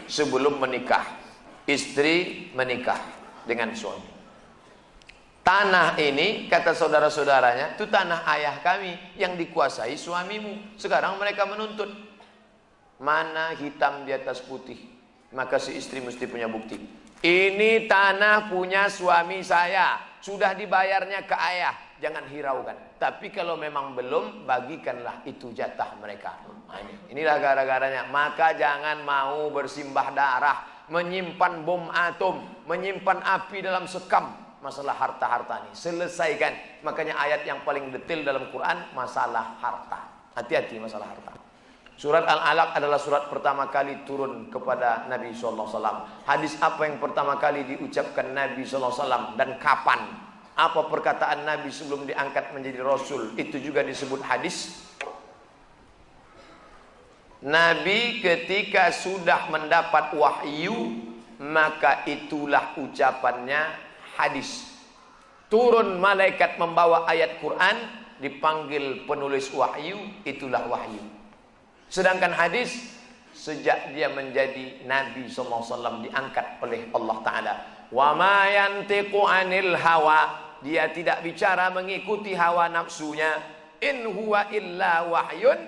sebelum menikah. Istri menikah dengan suami. Tanah ini, kata saudara-saudaranya, itu tanah ayah kami yang dikuasai suamimu. Sekarang mereka menuntut. Mana hitam di atas putih? Maka si istri mesti punya bukti. Ini tanah punya suami saya. Sudah dibayarnya ke ayah. Jangan hiraukan. Tapi kalau memang belum, bagikanlah itu jatah mereka. Nah, inilah gara-garanya. Maka jangan mau bersimbah darah, menyimpan bom atom, menyimpan api dalam sekam. Masalah harta-harta ini selesaikan. Makanya ayat yang paling detail dalam Quran masalah harta. Hati-hati masalah harta. Surat Al-Alaq adalah surat pertama kali turun kepada Nabi SAW. Hadis apa yang pertama kali diucapkan Nabi SAW dan kapan? Apa perkataan Nabi sebelum diangkat menjadi Rasul? Itu juga disebut hadis. Nabi ketika sudah mendapat wahyu, maka itulah ucapannya hadis. Turun malaikat membawa ayat Quran, dipanggil penulis wahyu, itulah wahyu. Sedangkan hadis, sejak dia menjadi Nabi SAW diangkat oleh Allah Ta'ala. Wa ma yantiqu anil hawa, dia tidak bicara mengikuti hawa nafsunya. In huwa illa wahyun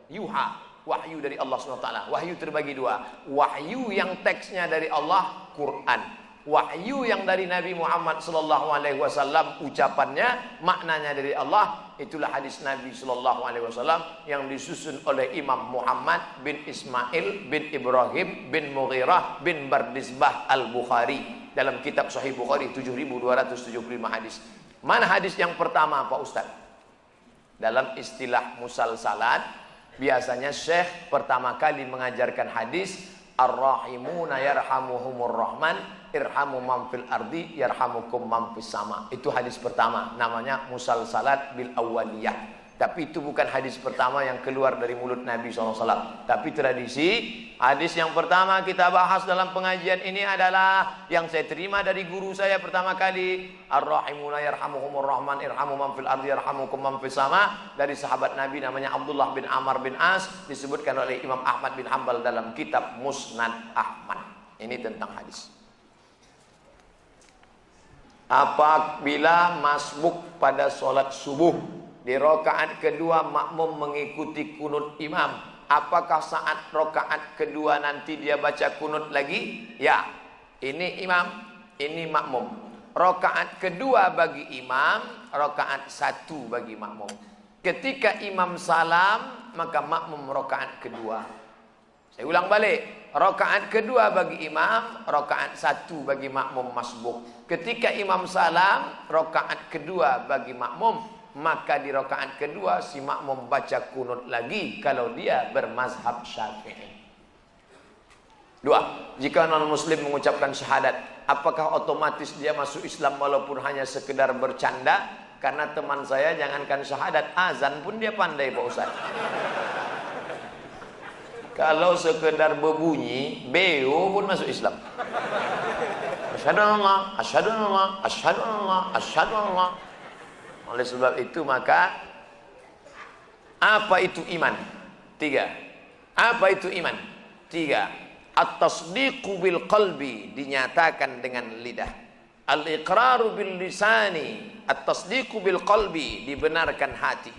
yuha, wahyu dari Allah SWT. Wahyu terbagi dua. Wahyu yang teksnya dari Allah, Quran. Wahyu yang dari Nabi Muhammad SAW, ucapannya, maknanya dari Allah, itulah hadis Nabi SAW yang disusun oleh Imam Muhammad bin Ismail bin Ibrahim bin Mughirah bin Bardizbah Al-Bukhari dalam kitab Sahih Bukhari 7275 hadis. Mana hadis yang pertama Pak Ustaz? Dalam istilah musalsalat, biasanya syekh pertama kali mengajarkan hadis, Ar-Rahimuna yarhamuhumur Rahman, irhamu man fil ardi yarhamukum man fis sama. Itu hadis pertama, namanya musalsalat bil awwaliyah. Tapi itu bukan hadis pertama yang keluar dari mulut Nabi SAW. Tapi tradisi, hadis yang pertama kita bahas dalam pengajian ini adalah yang saya terima dari guru saya pertama kali, Ar-Rahimuna yarhamuhumur Rahman, irhamu man fil ardi yarhamukum man fis sama, dari sahabat Nabi namanya Abdullah bin Amr bin As, disebutkan oleh Imam Ahmad bin Hanbal dalam kitab Musnad Ahmad. Ini tentang hadis. Apabila masbuk pada sholat subuh, di rakaat kedua makmum mengikuti kunut imam, apakah saat rakaat kedua nanti dia baca kunut lagi? Ya, ini imam, ini makmum. Rakaat kedua bagi imam, rakaat satu bagi makmum. Ketika imam salam, maka makmum rakaat kedua. Saya ulang balik, rakaat kedua bagi imam, rakaat satu bagi makmum masbuk. Ketika imam salam, rakaat kedua bagi makmum, maka di rakaat kedua si makmum baca kunut lagi kalau dia bermazhab Syafi'i. Dua, jika non muslim mengucapkan syahadat, apakah otomatis dia masuk Islam walaupun hanya sekedar bercanda? Karena teman saya jangankan syahadat, azan pun dia pandai Pak Ustaz. Kalau sekedar berbunyi, beo pun masuk Islam. Asyhadu Allah, asyhadu Allah, asyhadu Allah, asyhadu Allah. Oleh sebab itu maka apa itu iman? Tiga. Apa itu iman? Tiga. At-tasdiqu bil qalbi, dinyatakan dengan lidah. Al-iqraru bil lisani, at-tasdiqu bil qalbi, dibenarkan hati.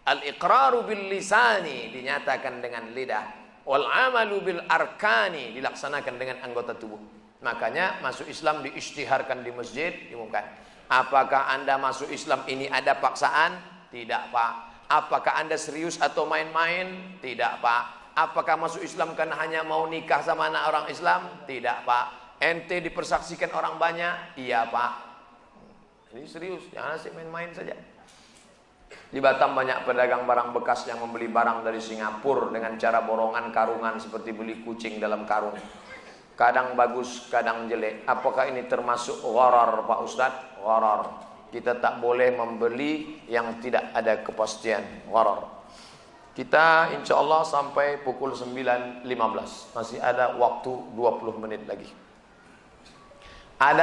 Al-iqraru bil lisani, dinyatakan dengan lidah. Wal amalu bil arkani, dilaksanakan dengan anggota tubuh. Makanya masuk Islam diisytiharkan di masjid, diumumkan. Apakah Anda masuk Islam ini ada paksaan? Tidak Pak. Apakah Anda serius atau main-main? Tidak Pak. Apakah masuk Islam karena hanya mau nikah sama anak orang Islam? Tidak Pak. Ente dipersaksikan orang banyak? Iya Pak. Ini serius, jangan asik main-main saja. Di Batam banyak pedagang barang bekas yang membeli barang dari Singapura dengan cara borongan karungan seperti beli kucing dalam karung. Kadang bagus, kadang jelek. Apakah ini termasuk gharar Pak Ustadz? Gharar. Kita tak boleh membeli yang tidak ada kepastian. Gharar. Kita insya Allah sampai pukul 9.15. Masih ada waktu 20 menit lagi. Ada